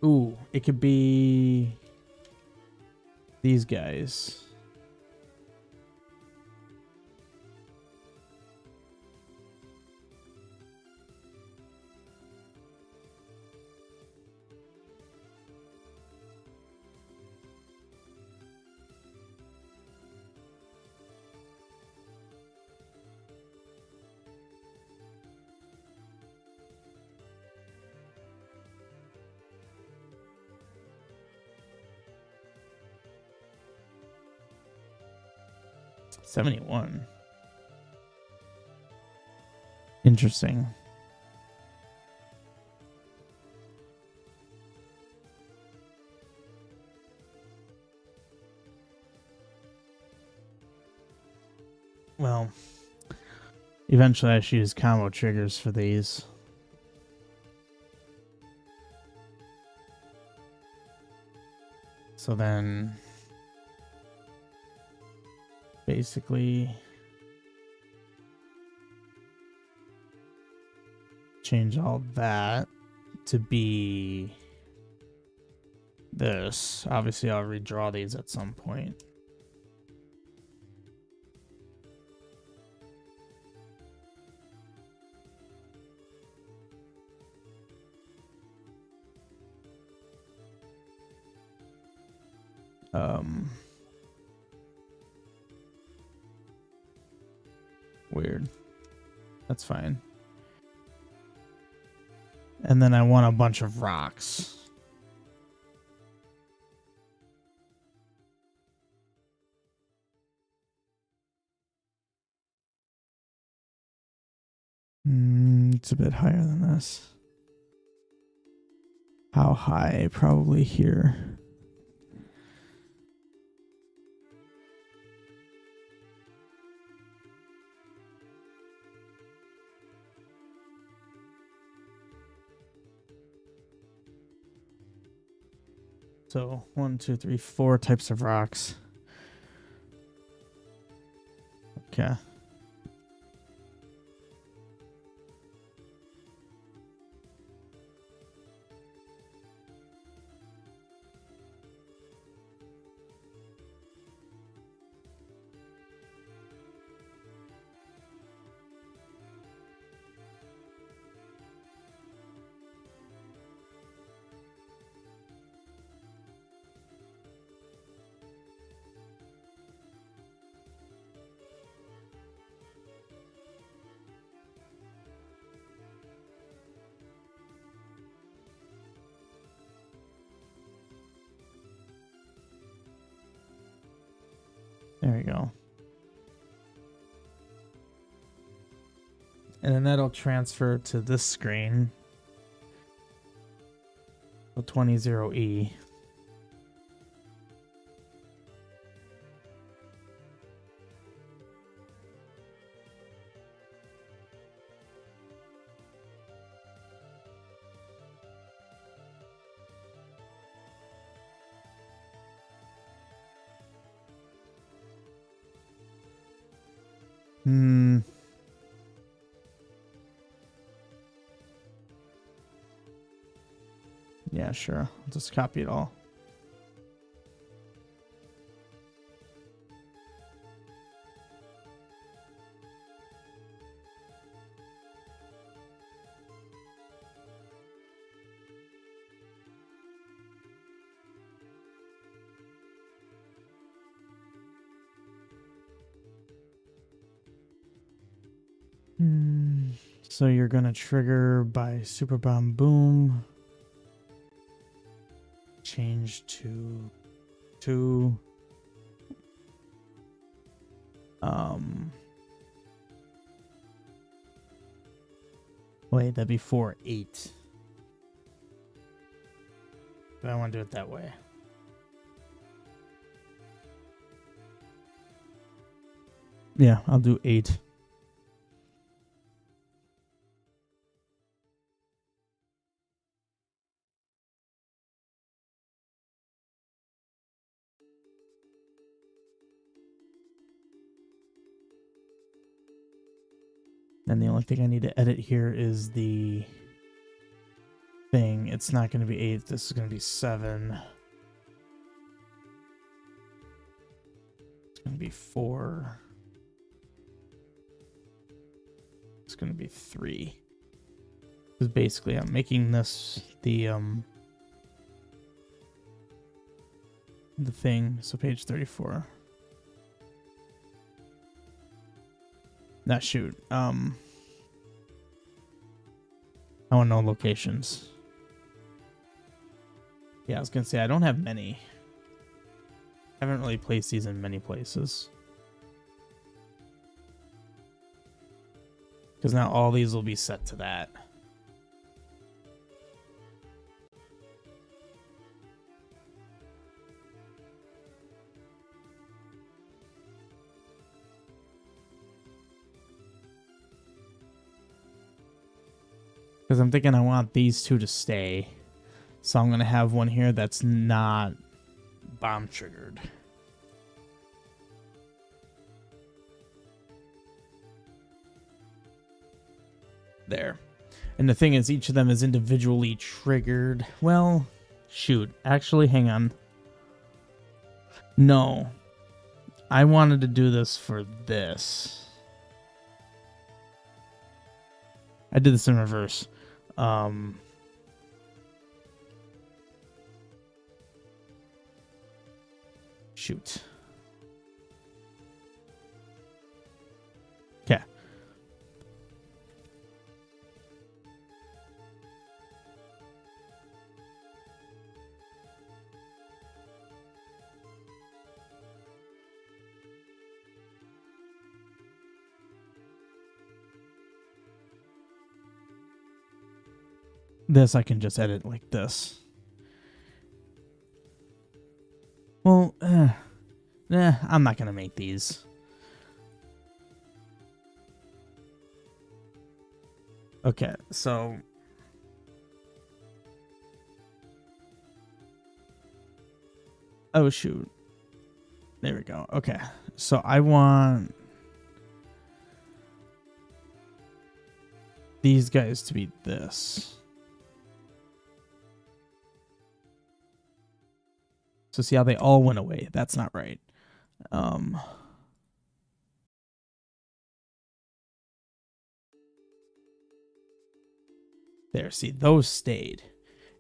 ooh, it could be these guys. $71. Interesting. Well, eventually I should use combo triggers for these. So then basically change all that to be this. Obviously I'll redraw these at some point. Weird. That's fine. And then I want a bunch of rocks. It's a bit higher than this. How high? Probably here. So 1, 2, 3, 4 types of rocks. Okay. There we go. And then that'll transfer to this screen. The 20.0E. Yeah, sure. I'll just copy it all. So you're gonna trigger by Super Bomb Boom. Change to 2. Wait, that'd be 4, 8. But I want to do it that way. Yeah, I'll do 8. Then the only thing I need to edit here is the thing. It's not going to be 8. This is going to be 7. It's going to be 4. It's going to be 3. Because basically I'm making this the thing. So page 34. Nah, shoot. I want to know locations. Yeah, I was gonna say I don't have many. I haven't really placed these in many places. Because now all these will be set to that. Because I'm thinking I want these two to stay. So I'm going to have one here that's not bomb triggered. There. And the thing is, each of them is individually triggered. Well, shoot. Actually, hang on. No. I wanted to do this for this. I did this in reverse. Shoot. Okay. This I can just edit like this. Well, I'm not gonna make these. Okay, so oh shoot. There we go. Okay. So I want these guys to be this. So see how they all went away. That's not right. There, see, those stayed.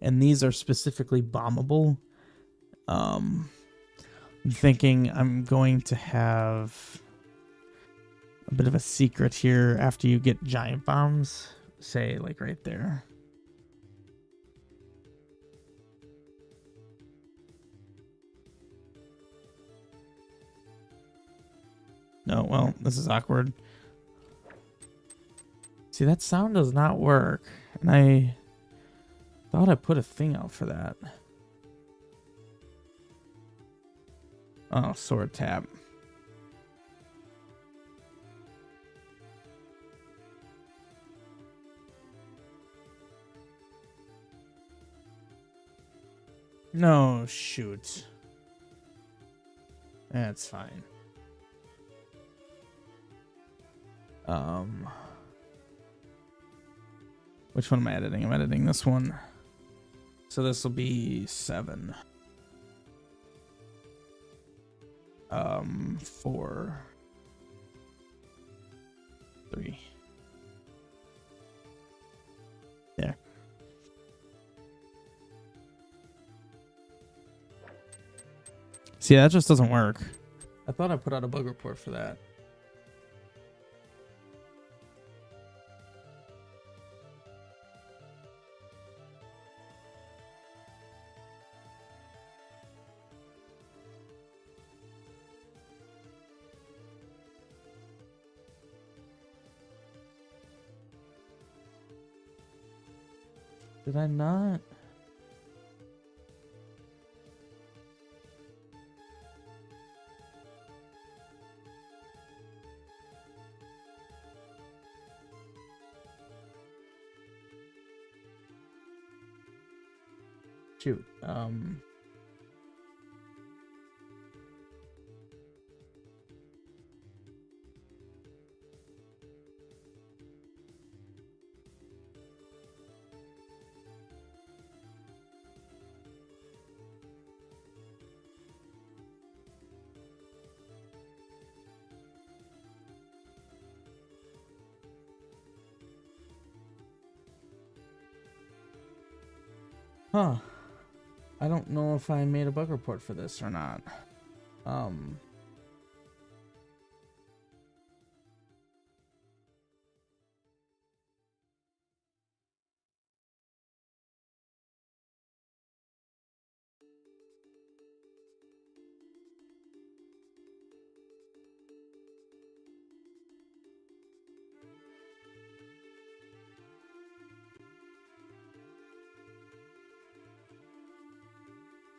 And these are specifically bombable. I'm thinking I'm going to have a bit of a secret here after you get giant bombs. Say, like right there. No, well, this is awkward. See, that sound does not work. And I thought I put a thing out for that. Oh, sword tab. No, shoot. That's fine. Which one am I editing? I'm editing this one. So this will be 7. 4. 3. There. See, that just doesn't work. I thought I put out a bug report for that. Did I not? Shoot. Huh. I don't know if I made a bug report for this or not.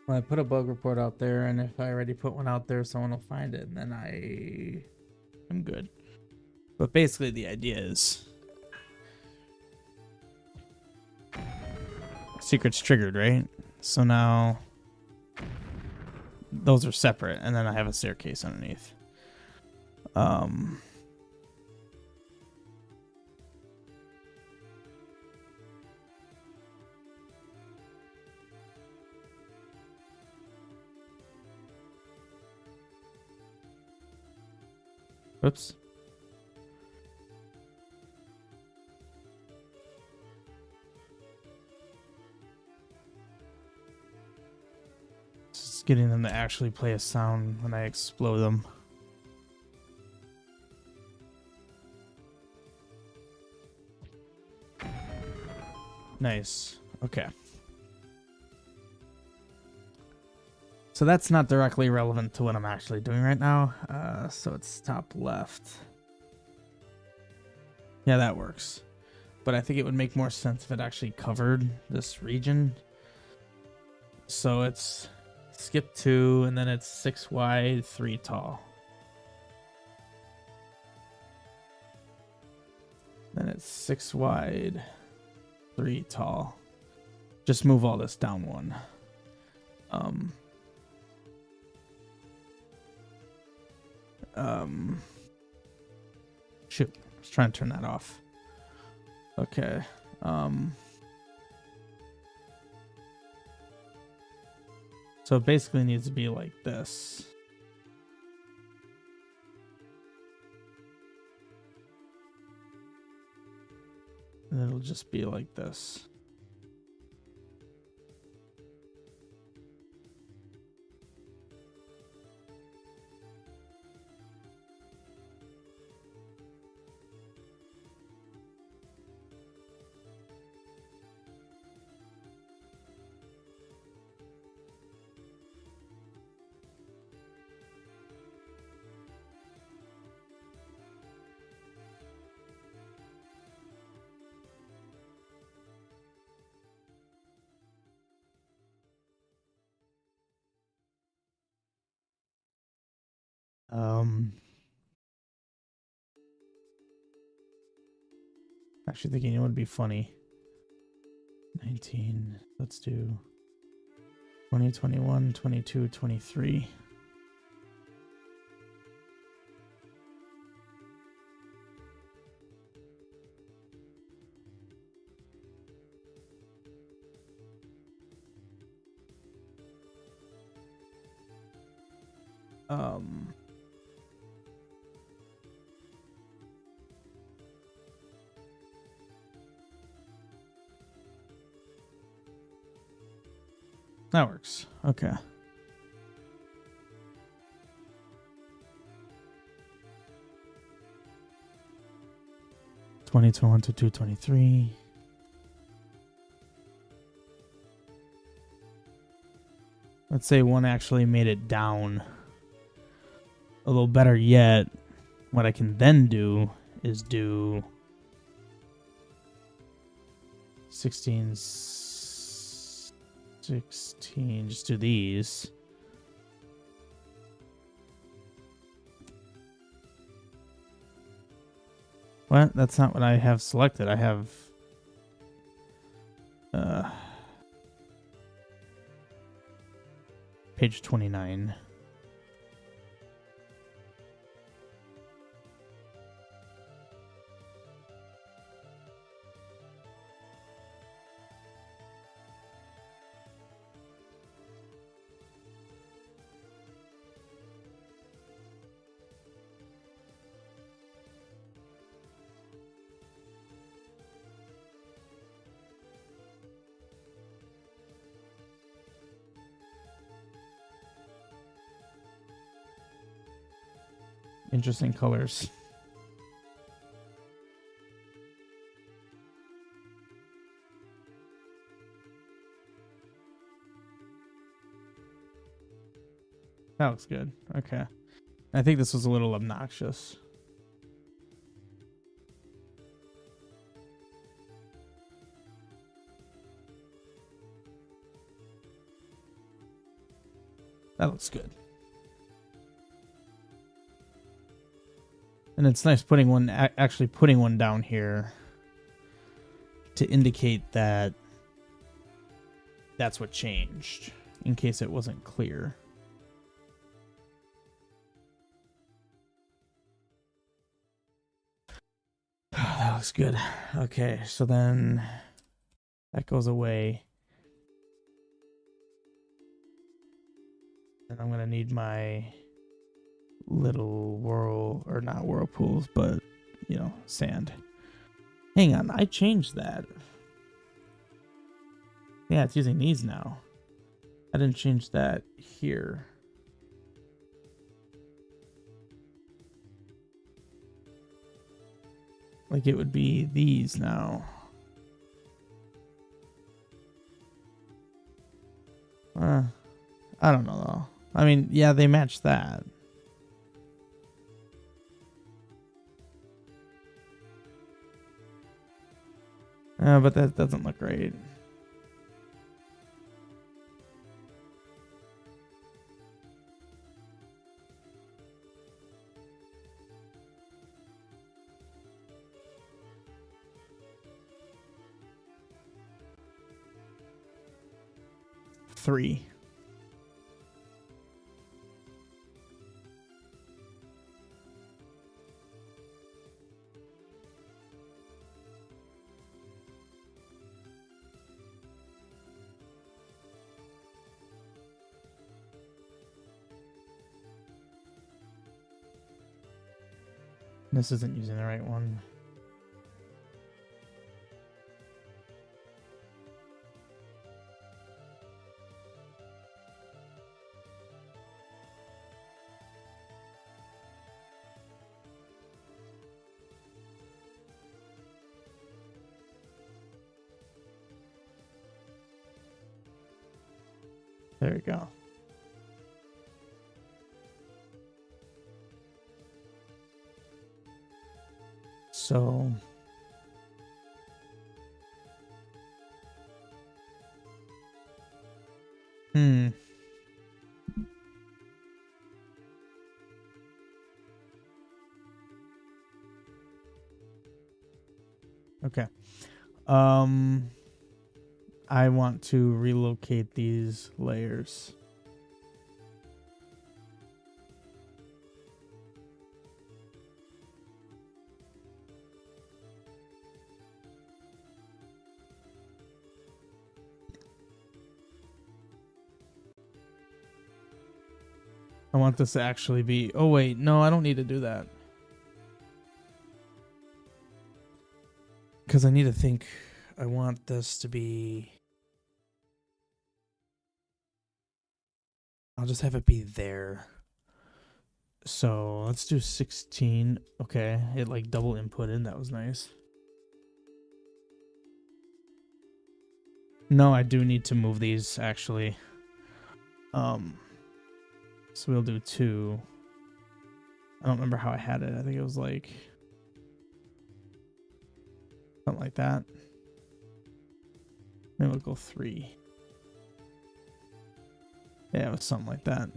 Well, I put a bug report out there, and if I already put one out there, someone will find it, and then I'm good. But basically, the idea is secret's triggered, right? So now those are separate, and then I have a staircase underneath. Whoops. Just getting them to actually play a sound when I explode them. Nice. Okay. So that's not directly relevant to what I'm actually doing right now. So it's top left. Yeah, that works. But I think it would make more sense if it actually covered this region. So it's skip 2, and then it's 6 wide, 3 tall. Then it's 6 wide, 3 tall. Just move all this down 1. Shoot, I was trying to turn that off. Okay. So it basically needs to be like this. And it'll just be like this. Actually thinking it would be funny. 19, let's do 20, 21, 22, 23. That works. Okay. Twenty 21 to 223. Let's say one actually made it down. A little better yet, what I can then do is do 16, 16, just do these. What? That's not what I have selected. I have page 29. interesting colors. That looks good. Okay. I think this was a little obnoxious. That looks good. And it's nice putting one, actually putting one down here to indicate that that's what changed, in case it wasn't clear. That looks good. Okay, so then that goes away. And I'm going to need my little or not whirlpools, but, you know, sand. Hang on, I changed that. Yeah, it's using these now. I didn't change that here. Like it would be these now. I don't know though. I mean, yeah, they match that. But that doesn't look great. Three. This isn't using the right one. There we go. So okay. I want to relocate these layers. I want this to actually be... Oh, wait. No, I don't need to do that. Because I need to think... I want this to be... I'll just have it be there. So, let's do 16. Okay, it like double inputted. That was nice. No, I do need to move these, actually. So we'll do 2. I don't remember how I had it. I think it was like... something like that. Maybe we'll go 3. Yeah, it was something like that.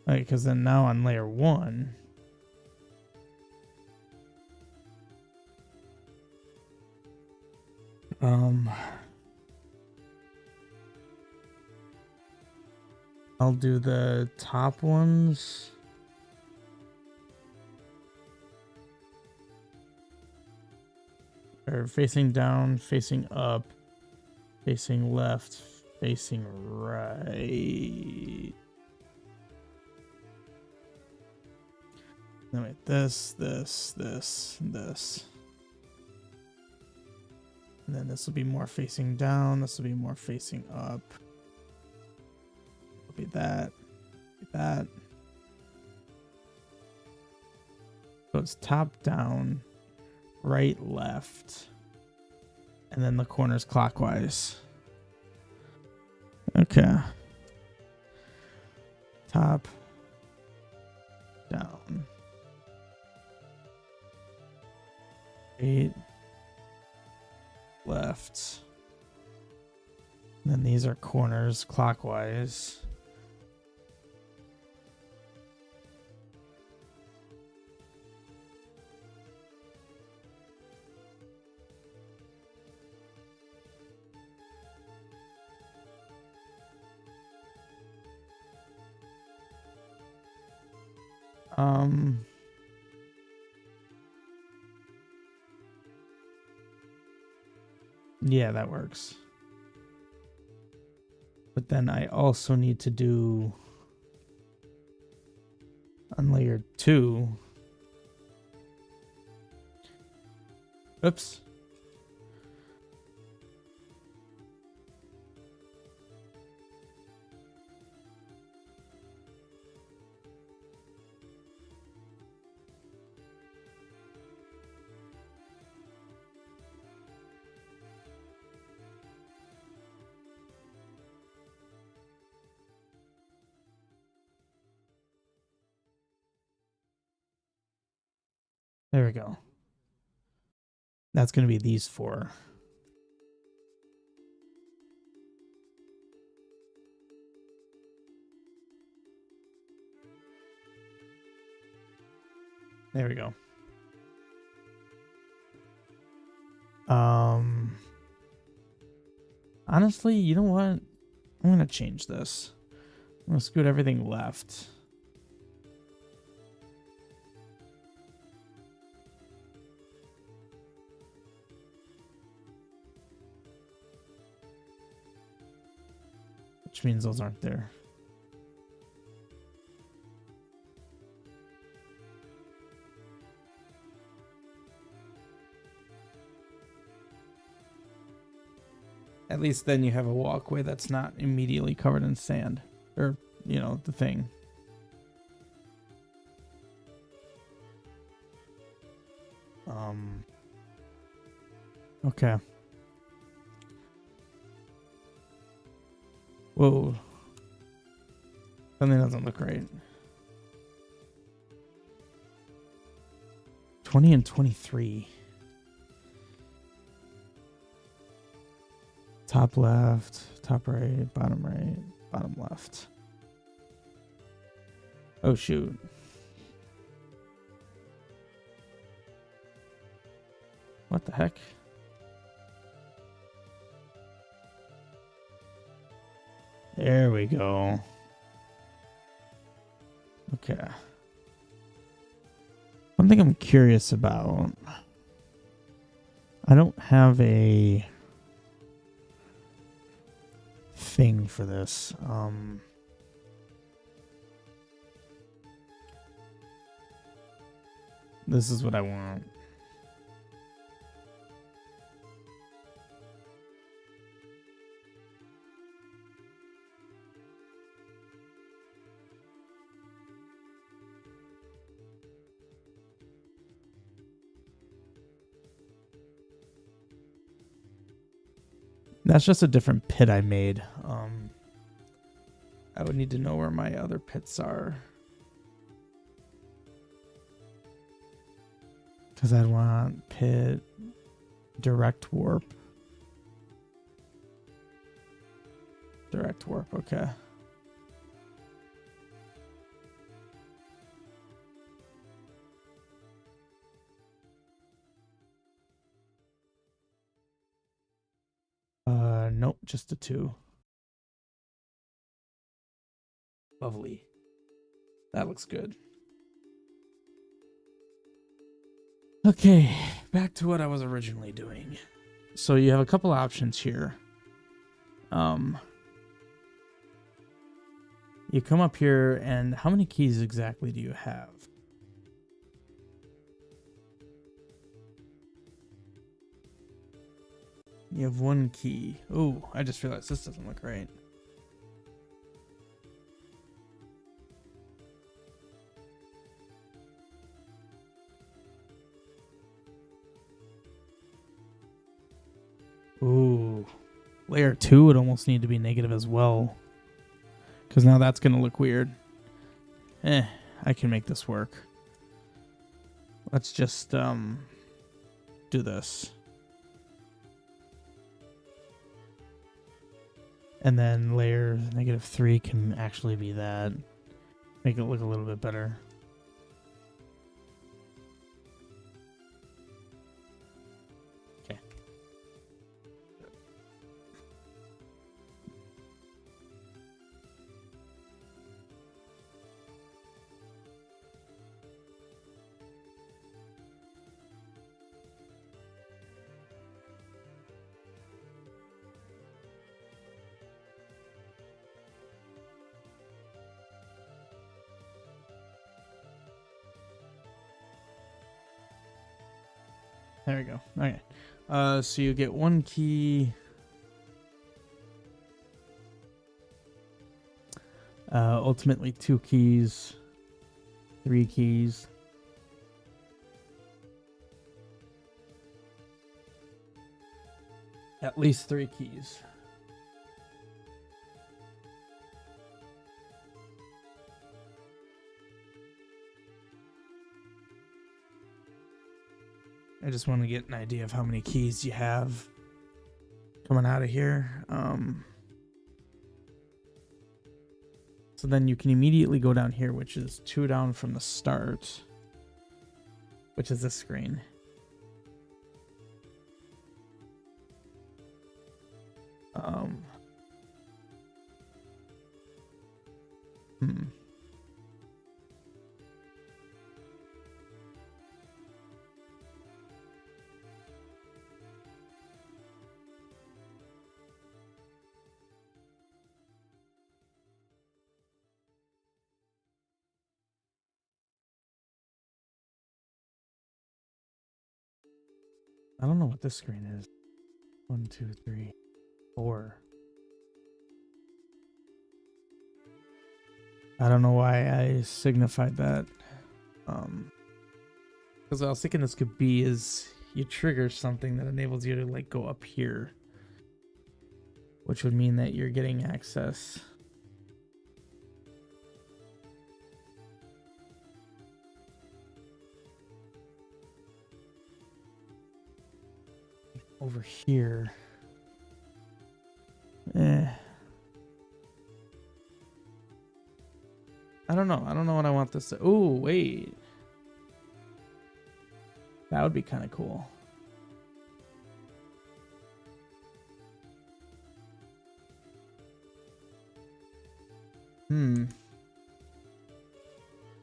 Okay, because then now on layer 1... I'll do the top ones. Or facing down, facing up, facing left, facing right. Then wait, this. And then this will be more facing down, this will be more facing up. It'll be that, So it's top, down, right, left, and then the corners clockwise. Okay. Top, down, right, left. And then these are corners clockwise. Yeah, that works. But then I also need to do on layer 2. Oops. There we go. That's going to be these 4. There we go. Honestly, you know what? I'm going to change this. I'm going to scoot everything left. Which means those aren't there. At least then you have a walkway that's not immediately covered in sand. Or, you know, the thing. Okay. Whoa. Something doesn't look right. 20 and 23. Top left, top right, bottom left. Oh, shoot. What the heck? There we go. Okay. One thing I'm curious about. I don't have a thing for this. This is what I want. That's just a different pit I made. I would need to know where my other pits are. Because I'd want pit, direct warp. Direct warp, okay. Nope, just the 2. Lovely. That looks good. Okay, back to what I was originally doing. So you have a couple options here. You come up here, and how many keys exactly do you have? You have 1 key. Oh, I just realized this doesn't look right. Layer 2 would almost need to be negative as well, because now that's going to look weird. I can make this work. Let's just do this. And then layer -3 can actually be that. Make it look a little bit better. Okay. There we go. Okay. So you get 1 key. Ultimately 2 keys. 3 keys. At least 3 keys. I just want to get an idea of how many keys you have coming out of here. So then you can immediately go down here, which is 2 down from the start, which is this screen. I don't know what this screen is. 1, 2, 3, 4. I don't know why I signified that. Because I was thinking this could be is you trigger something that enables you to like go up here, which would mean that you're getting access. Over here. I don't know. I don't know what I want this to. Oh, wait. That would be kind of cool. I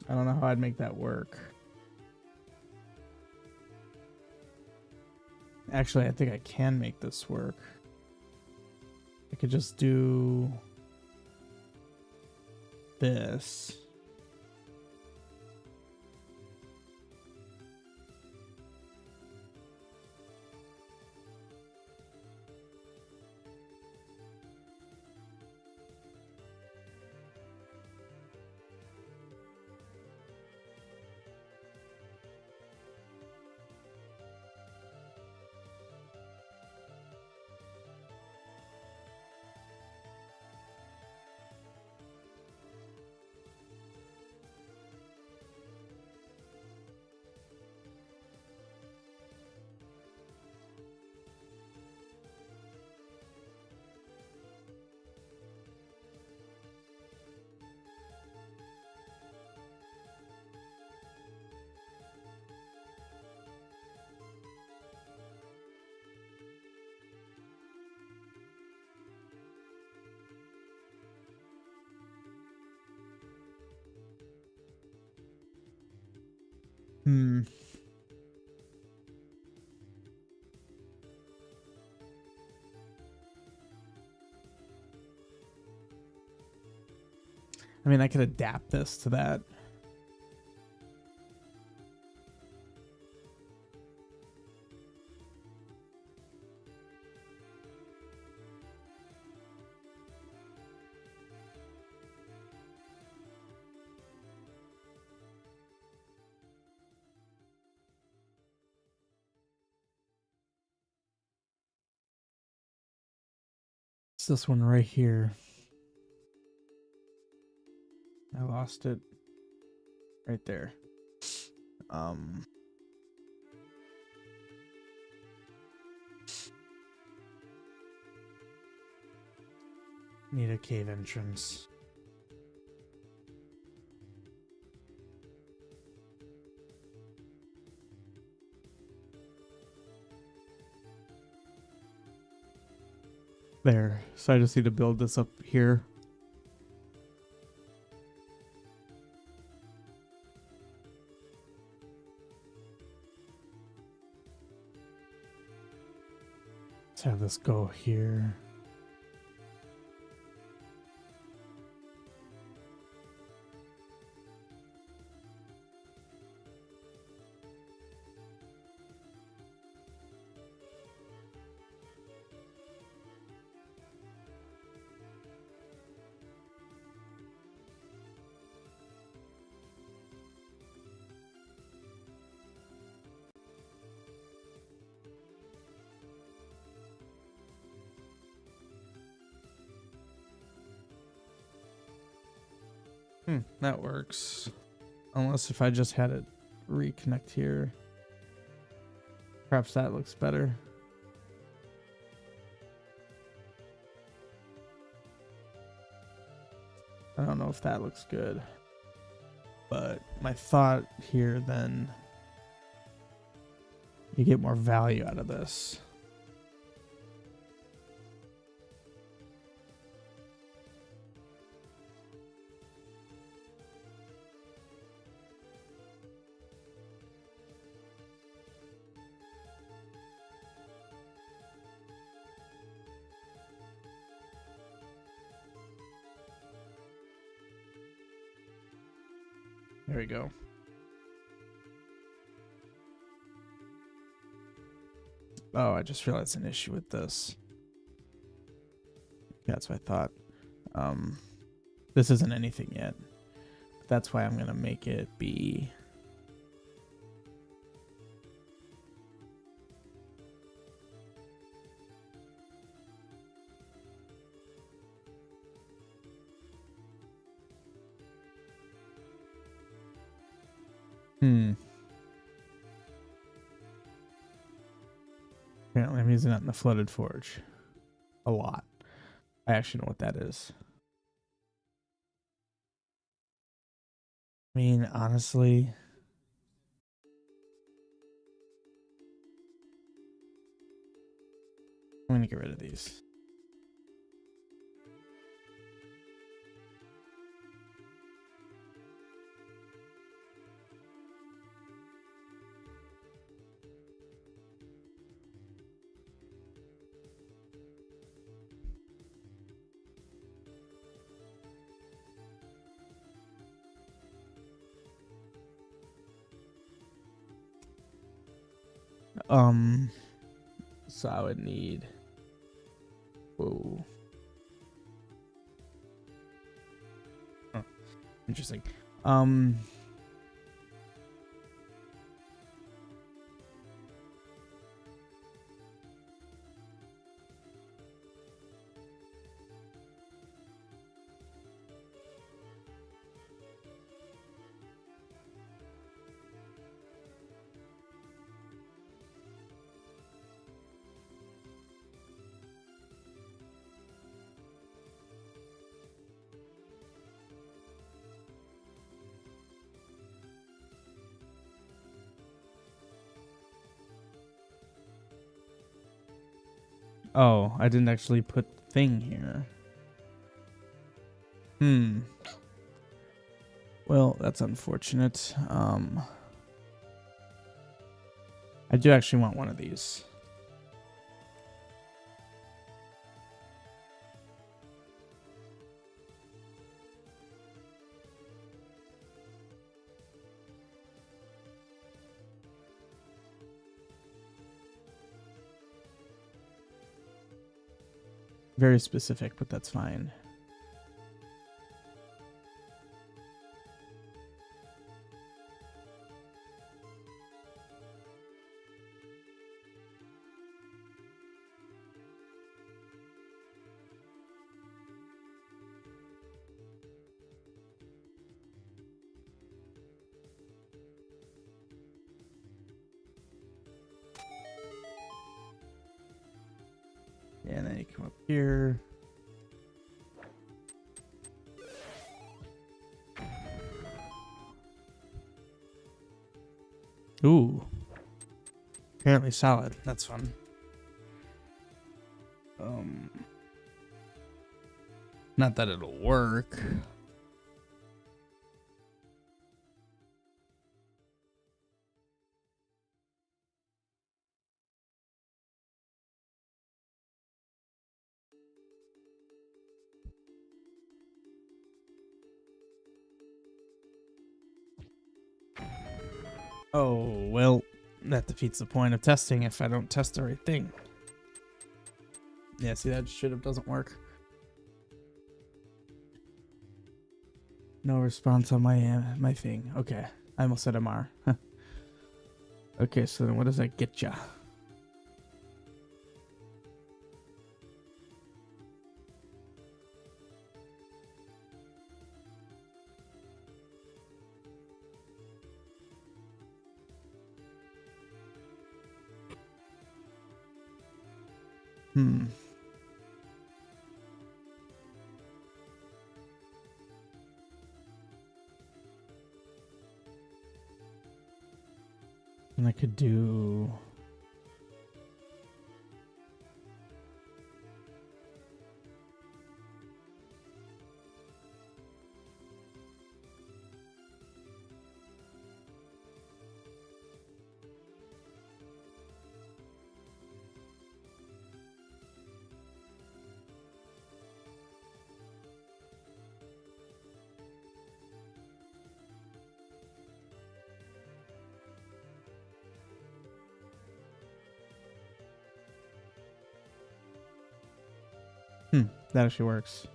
don't know how I'd make that work. Actually, I think I can make this work. I could just do this. I mean, I could adapt this to that. It's this one right here. I lost it right there. Need a cave entrance. There. So I just need to build this up here. Let's have this go here. That works. Unless if I just had it reconnect here. Perhaps that looks better. I don't know if that looks good. But my thought here then, you get more value out of this. There we go. Oh, I just realized an issue with this. That's what I thought. This isn't anything yet. That's why I'm gonna make it be Apparently I'm using that in the flooded forge. A lot. I actually know what that is. I mean, honestly, I'm gonna get rid of these. So I would need, whoa. Huh. Interesting. Oh, I didn't actually put thing here. Well, that's unfortunate. I do actually want one of these. Very specific, but that's fine. make him up here. Ooh. Apparently solid. That's fun. Not that it'll work. Oh, well, that defeats the point of testing if I don't test the right thing. Yeah, see, that should have doesn't work. No response on my thing. Okay, I almost said MR. Okay, so then what does that get ya? Hmm. And I could do... that actually works.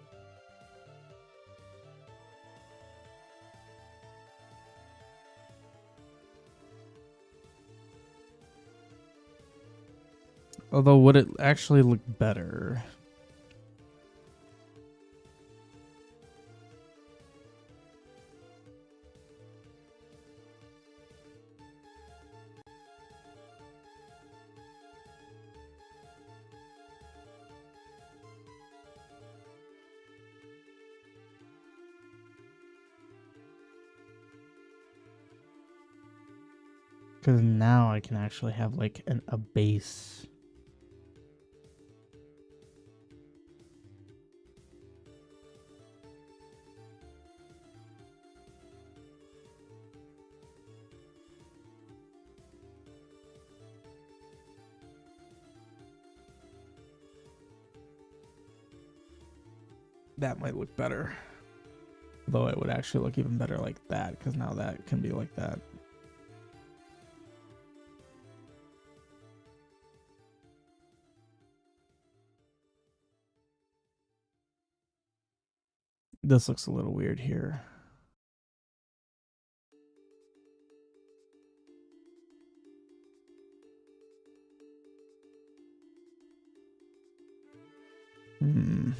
Although, would it actually look better? Because now I can actually have like a base. That might look better. Although it would actually look even better like that, because now that can be like that. This looks a little weird here. Hmm.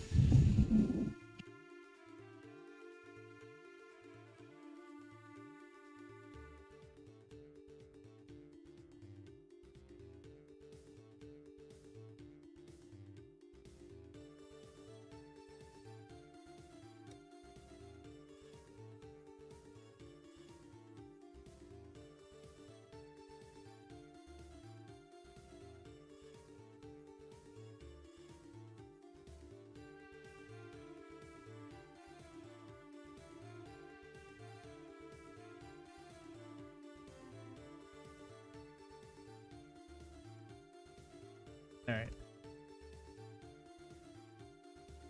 All right.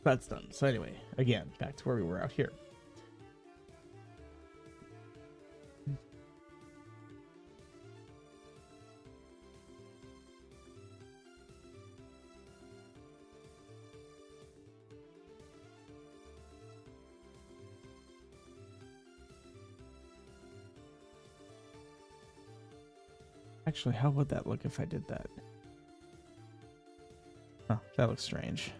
That's done. So anyway, again, back to where we were out here. Actually, how would that look if I did that? Oh, that looks strange.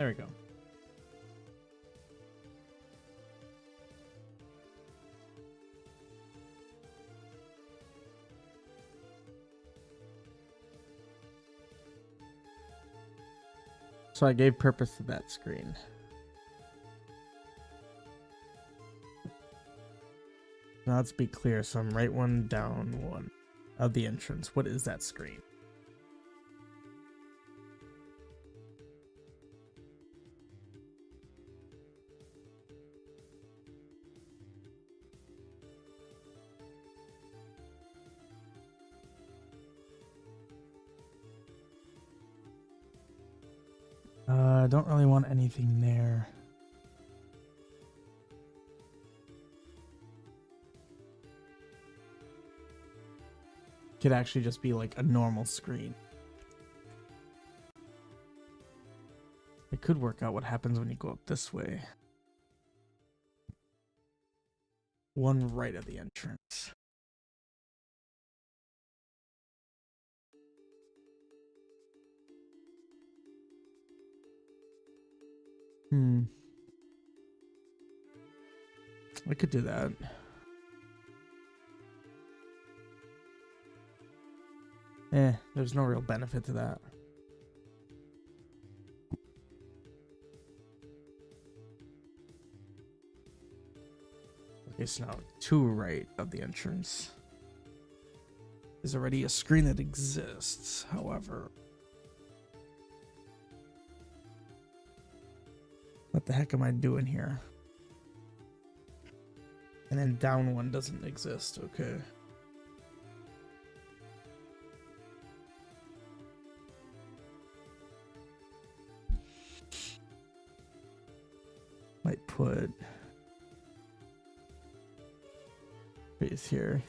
There we go. So I gave purpose to that screen. Now let's be clear. So I'm right one, down one of the entrance. What is that screen? I don't really want anything there. Could actually just be like a normal screen. It could work out what happens when you go up this way. One right of the entrance. I could do that. There's no real benefit to that. Okay, so now to right of the entrance is already a screen that exists, however. What the heck am I doing here? And then down one doesn't exist, okay. Might put space here.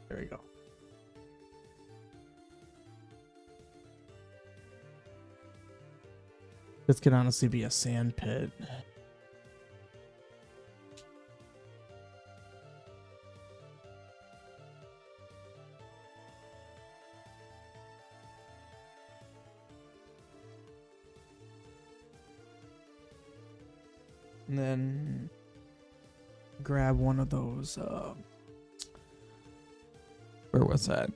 There we go. This could honestly be a sand pit. And then grab one of those, where was that?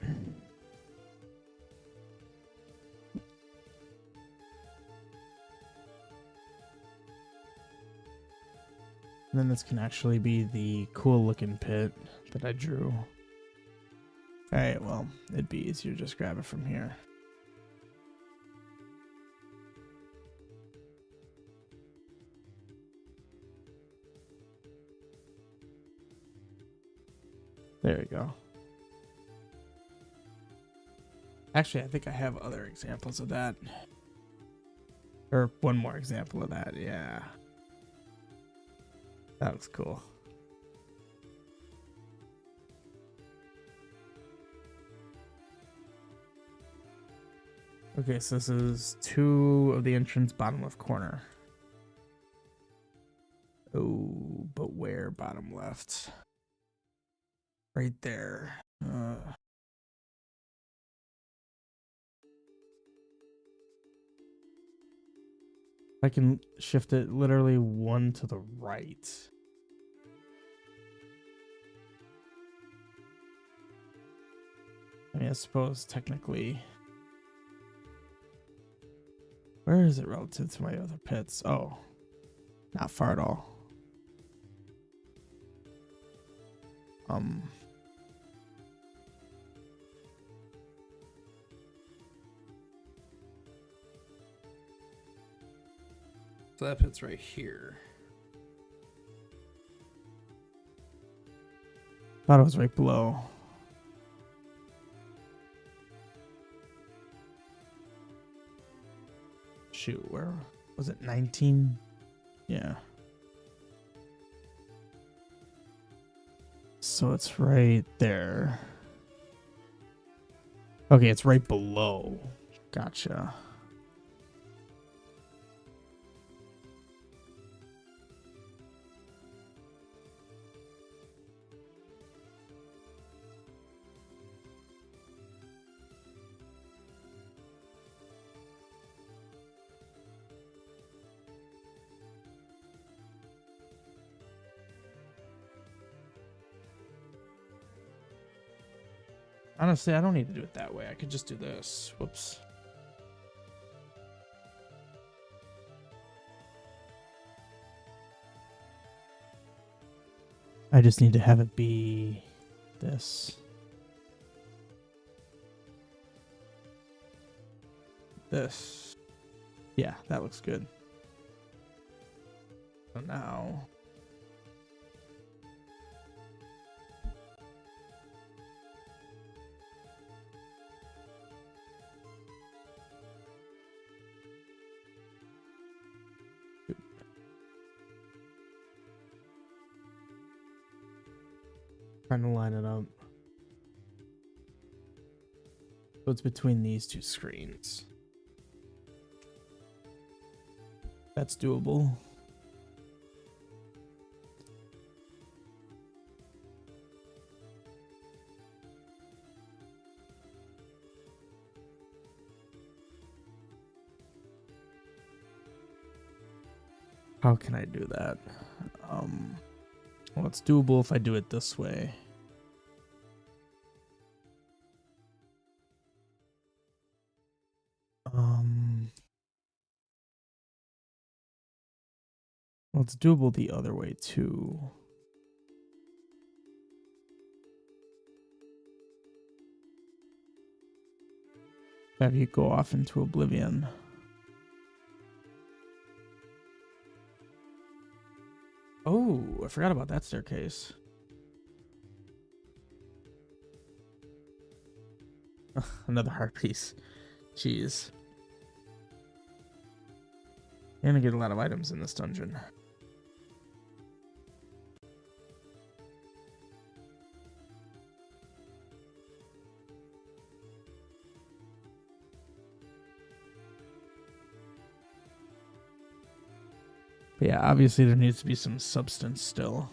And then this can actually be the cool looking pit that I drew. Alright, well, it'd be easier to just grab it from here. There we go. Actually, I think I have other examples of that. Or one more example of that, yeah. That looks cool. Okay, so this is 2 of the entrance bottom left corner. Oh, but where bottom left? Right there. I can shift it literally 1 to the right. I mean, I suppose technically. Where is it relative to my other pits? Oh, not far at all. So that pit's right here. Thought it was right below. Shoot, where was it? 19? Yeah. So it's right there. Okay, it's right below. Gotcha. Honestly, I don't need to do it that way. I could just do this. Whoops. I just need to have it be this. This. Yeah, that looks good. So now... trying to line it up. So it's between these two screens. That's doable. How can I do that? Well, it's doable if I do it this way. Well, it's doable the other way too. Have you go off into oblivion. Oh, I forgot about that staircase. Another heart piece. Jeez. You're gonna get a lot of items in this dungeon. But yeah, obviously there needs to be some substance still.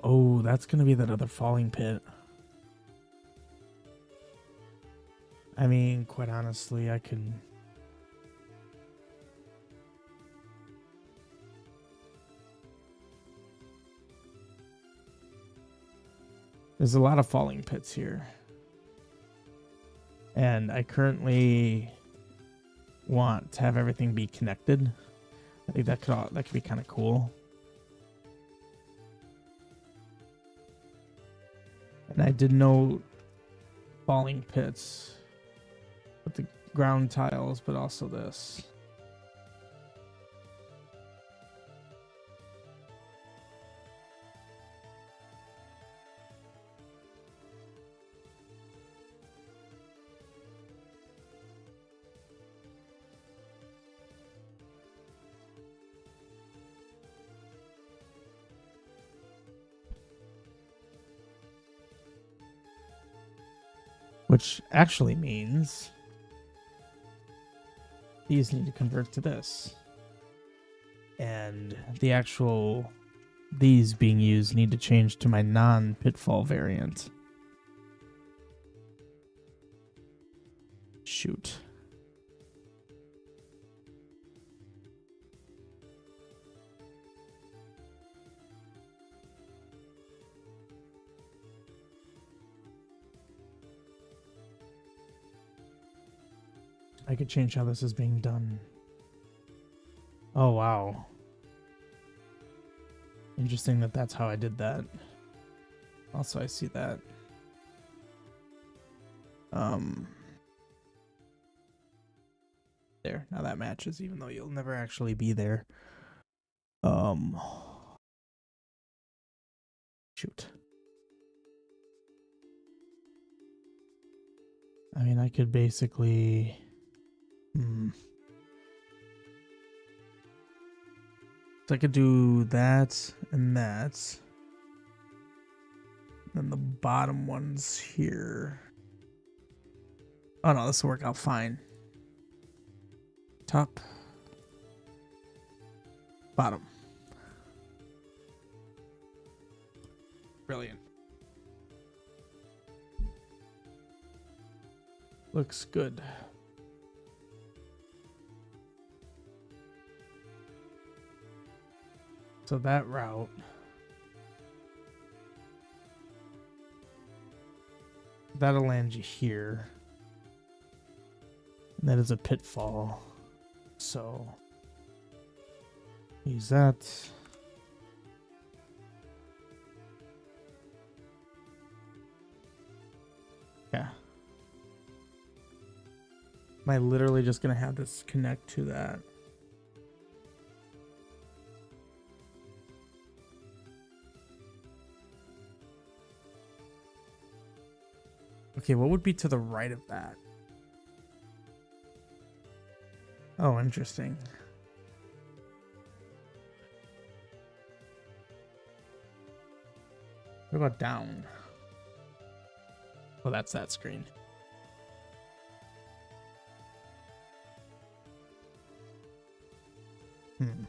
Oh, that's gonna be that other falling pit. I mean, quite honestly, I can... There's a lot of falling pits here. And I currently want to have everything be connected. I think that could be kind of cool. And I did note falling pits with the ground tiles, but also this. Which actually means these need to convert to this. And the actual these being used need to change to my non-pitfall variant. Shoot. I could change how this is being done. Oh, wow. Interesting that that's how I did that. Also, I see that. There. Now that matches, even though you'll never actually be there. Shoot. I mean, I could basically... So I could do that and that. Then the bottom one's here. Oh no, this will work out fine. Top. Bottom. Brilliant. Looks good. So that route. That'll land you here. And that is a pitfall. So use that. Yeah. Am I literally just gonna have this connect to that? Okay, what would be to the right of that? Oh, interesting. What about down? Oh, that's that screen. Hmm.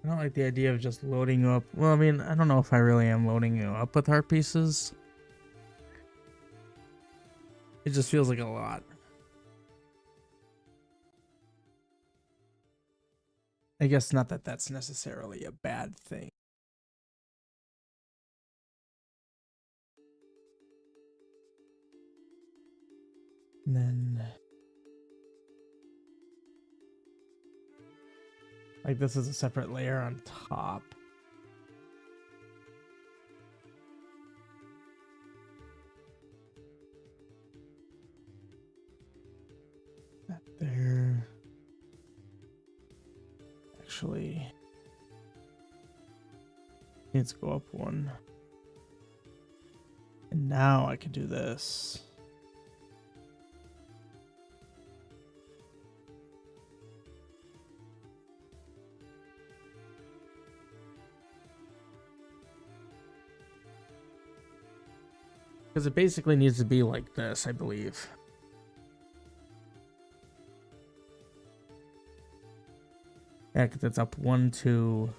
I don't like the idea of just loading you up. Well, I mean, I don't know if I really am loading you up with heart pieces. It just feels like a lot. I guess not that that's necessarily a bad thing. And then, like, this is a separate layer on top. That there. Actually, needs to go up one. And now I can do this. Because it basically needs to be like this, I believe. Yeah, because it's up 1, 2,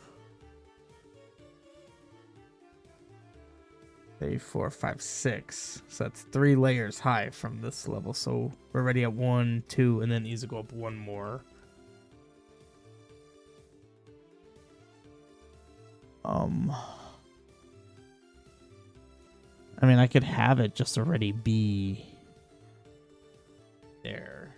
3, 4, 5, 6. So that's 3 layers high from this level. So we're already at 1, 2, and then these will go up 1 more. I mean, I could have it just already be there.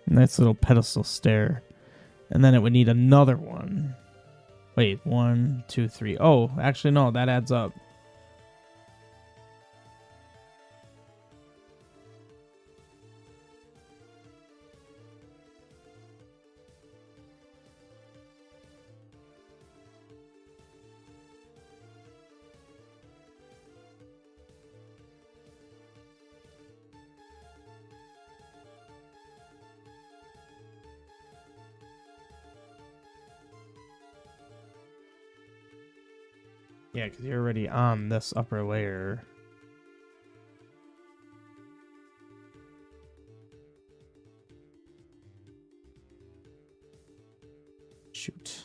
Nice little pedestal stair. And then it would need another one. Wait, 1, 2, 3. Oh, actually, no, that adds up. Yeah, because you're already on this upper layer. Shoot.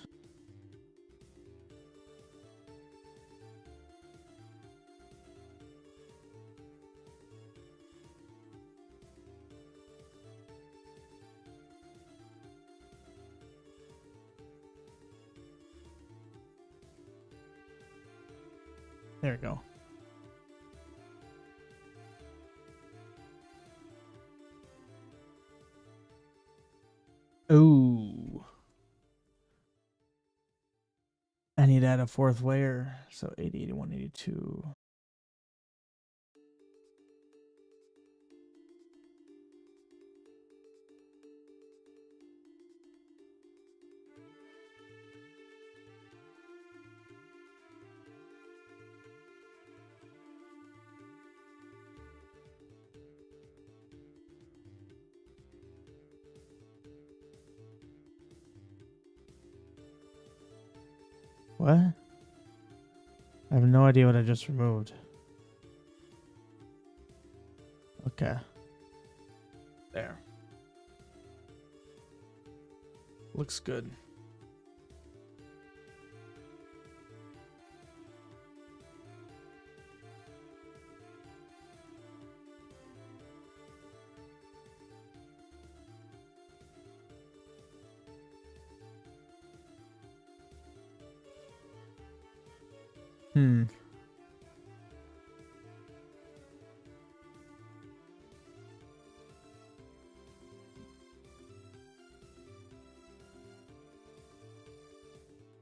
There we go. Ooh. I need to add a fourth layer. So 80, 81, 82. What? I have no idea what I just removed. Okay. There. Looks good.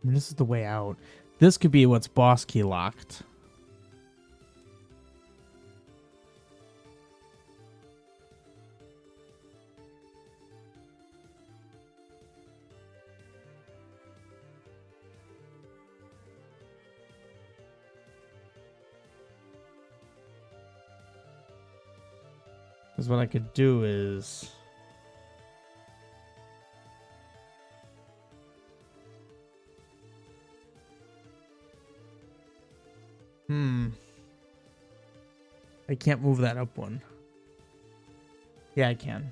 I mean, this is the way out. This could be what's boss key locked. Because what I could do is... I can't move that up one. Yeah, I can.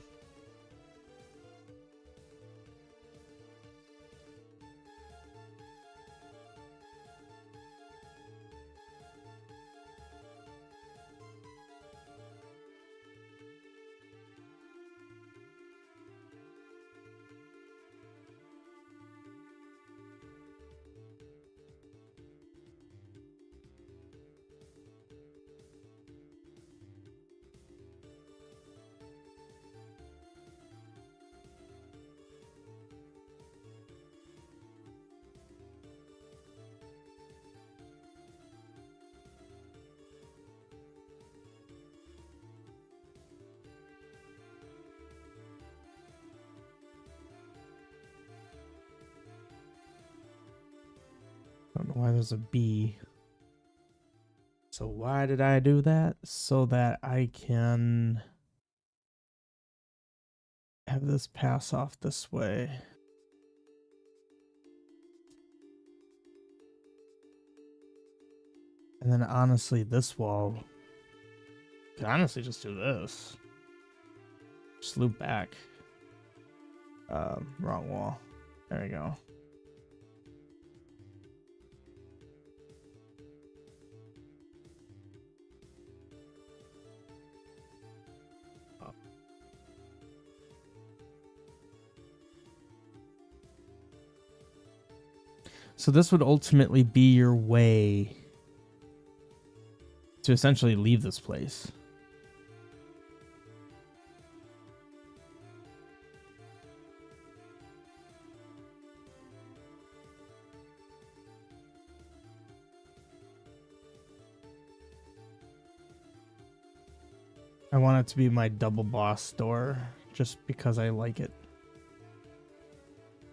I don't know why there's a B. So why did I do that? So that I can have this pass off this way. And then honestly, this wall could honestly just do this. Just loop back. Wrong wall. There we go. So this would ultimately be your way to essentially leave this place. I want it to be my double boss door just because I like it.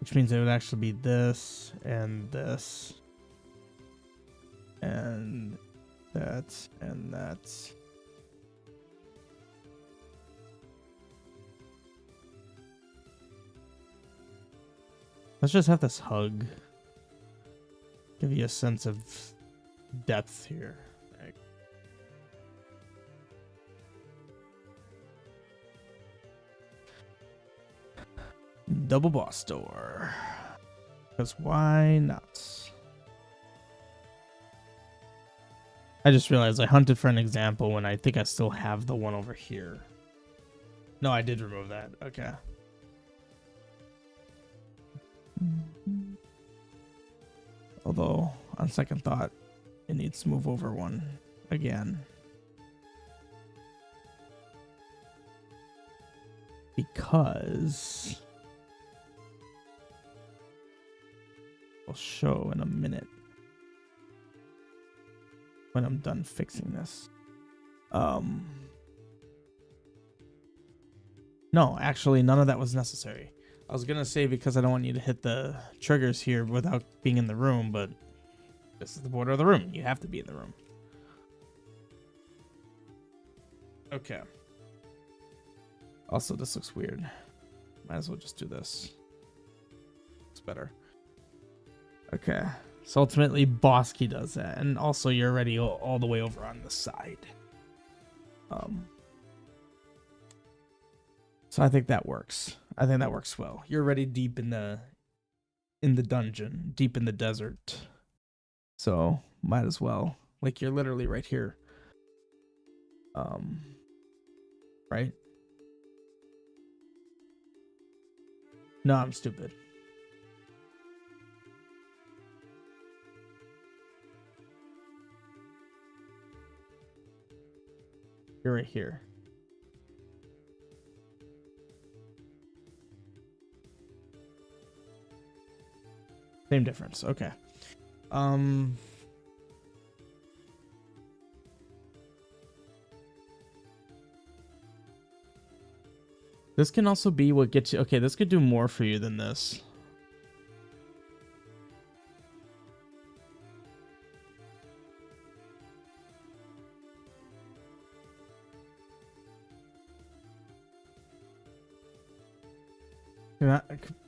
Which means it would actually be this and this and that and that. Let's just have this hug. Give you a sense of depth here. Double boss door. Because why not? I just realized I hunted for an example when I think I still have the one over here. No, I did remove that. Okay. Although, on second thought, it needs to move over one again. Because I'll show in a minute when I'm done fixing this. No, actually, none of that was necessary. I was gonna say because I don't want you to hit the triggers here without being in the room, but this is the border of the room. You have to be in the room. Okay. Also, this looks weird. Might as well just do this. It's better. Okay. So ultimately, boss key does that. And also, you're already all the way over on the side. So I think that works. I think that works well. You're already deep in the dungeon, deep in the desert. So might as well. Like, you're literally right here. Right? No, I'm stupid. You're right here. Same difference. Okay. This can also be what gets you. Okay, this could do more for you than this.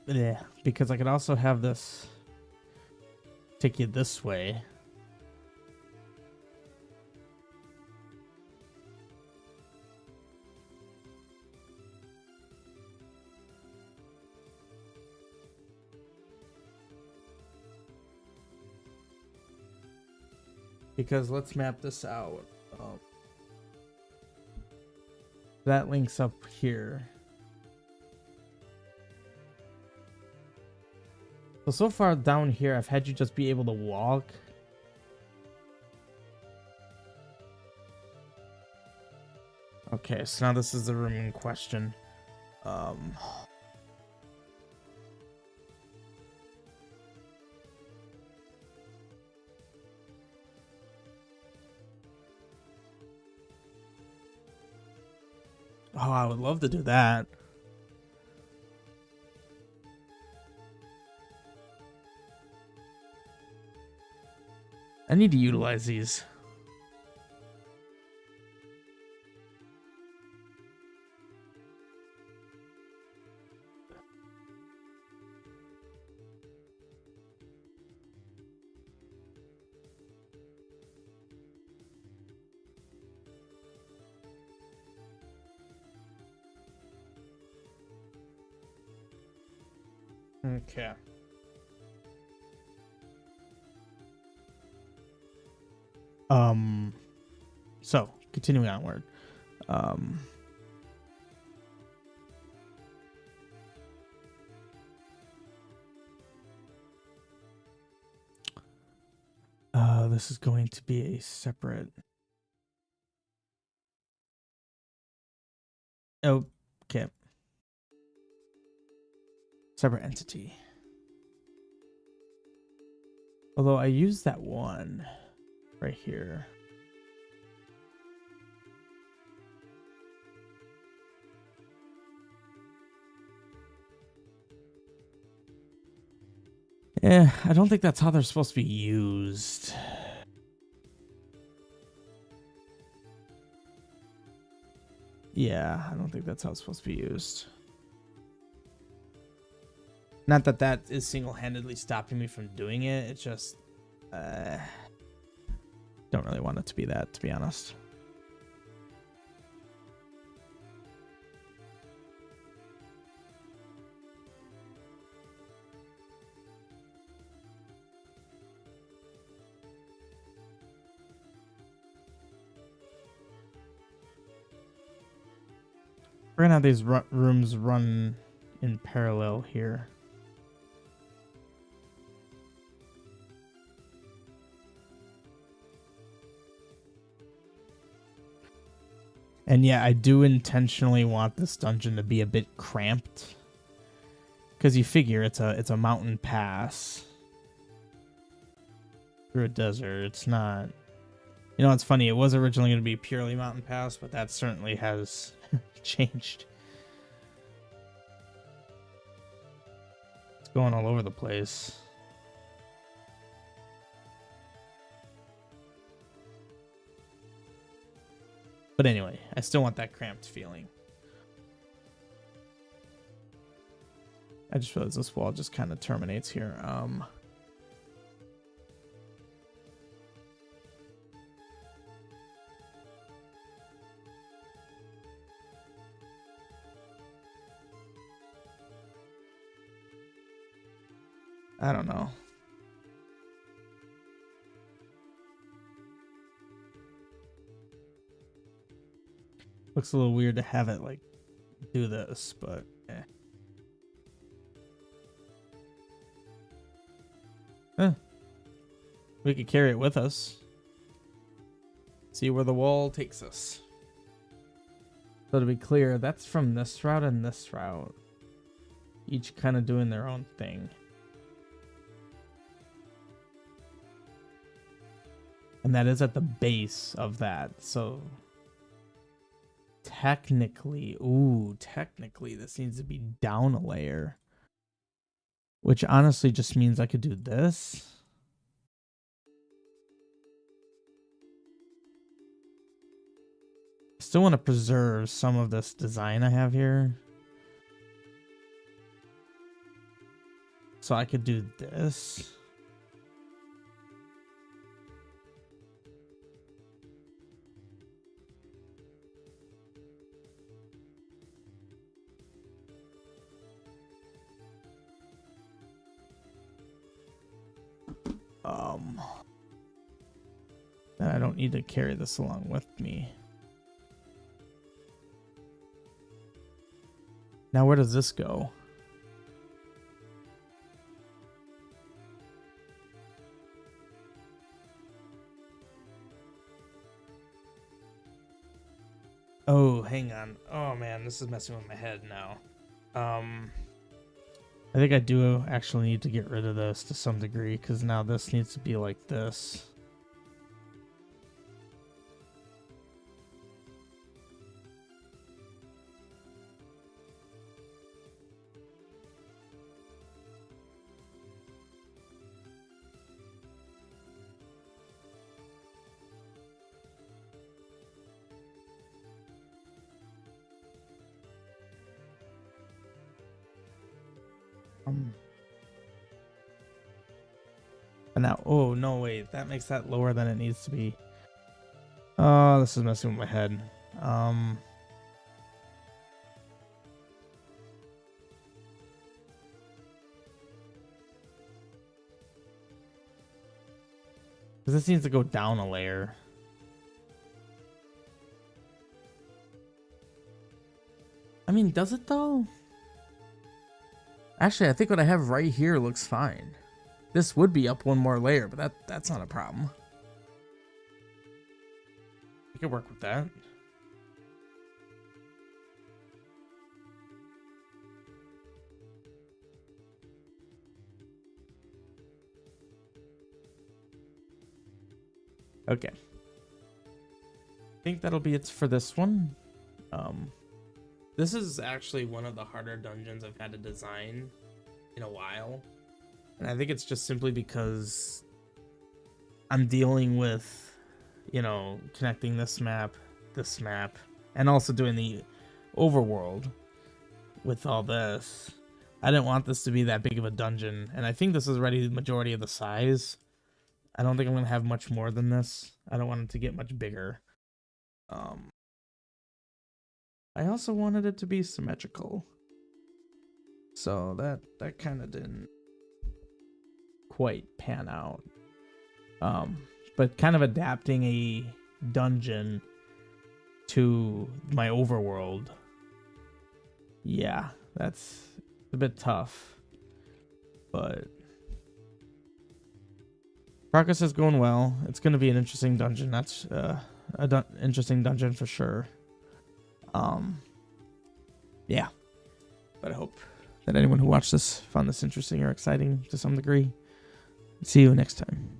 Yeah, because I could also have this take you this way. Because let's map this out. That links up here. So far down here, I've had you just be able to walk. Okay, so now this is the room in question. Oh, I would love to do that. I need to utilize these. Okay. So continuing onward. This is going to be a separate. Okay. Separate entity. Although I used that one right here. Yeah, I don't think that's how they're supposed to be used. Yeah, I don't think that's how it's supposed to be used. Not that that is single-handedly stopping me from doing it. It's just, don't really want it to be that, to be honest. We're gonna have these rooms run in parallel here. And yeah, I do intentionally want this dungeon to be a bit cramped. Because you figure it's a mountain pass through a desert. It's not... You know, it's funny. It was originally going to be purely mountain pass, but that certainly has changed. It's going all over the place. But anyway, I still want that cramped feeling. I just realized this wall just kind of terminates here. I don't know. Looks a little weird to have it like do this, but eh. We could carry it with us. See where the wall takes us. So to be clear, that's from this route and this route. Each kind of doing their own thing. And that is at the base of that, so... Technically, this needs to be down a layer. Which honestly just means I could do this. Still want to preserve some of this design I have here. So I could do this. Then I don't need to carry this along with me. Now where does this go? Oh, hang on. Oh man, this is messing with my head now. I think I do actually need to get rid of this to some degree, because now this needs to be like this. And now, oh no, wait, that makes that lower than it needs to be. Oh, this is messing with my head. Because this needs to go down a layer. I mean, does it though? Actually, I think what I have right here looks fine. This would be up one more layer, but that's not a problem. We could work with that. Okay. I think that'll be it for this one. This is actually one of the harder dungeons I've had to design in a while. And I think it's just simply because I'm dealing with, you know, connecting this map, and also doing the overworld with all this. I didn't want this to be that big of a dungeon, and I think this is already the majority of the size. I don't think I'm going to have much more than this. I don't want it to get much bigger. I also wanted it to be symmetrical. So that kind of didn't quite pan out. But kind of adapting a dungeon to my overworld. Yeah, that's a bit tough. But progress is going well. It's going to be an interesting dungeon. That's interesting dungeon for sure. Yeah. But I hope that anyone who watched this found this interesting or exciting to some degree. See you next time.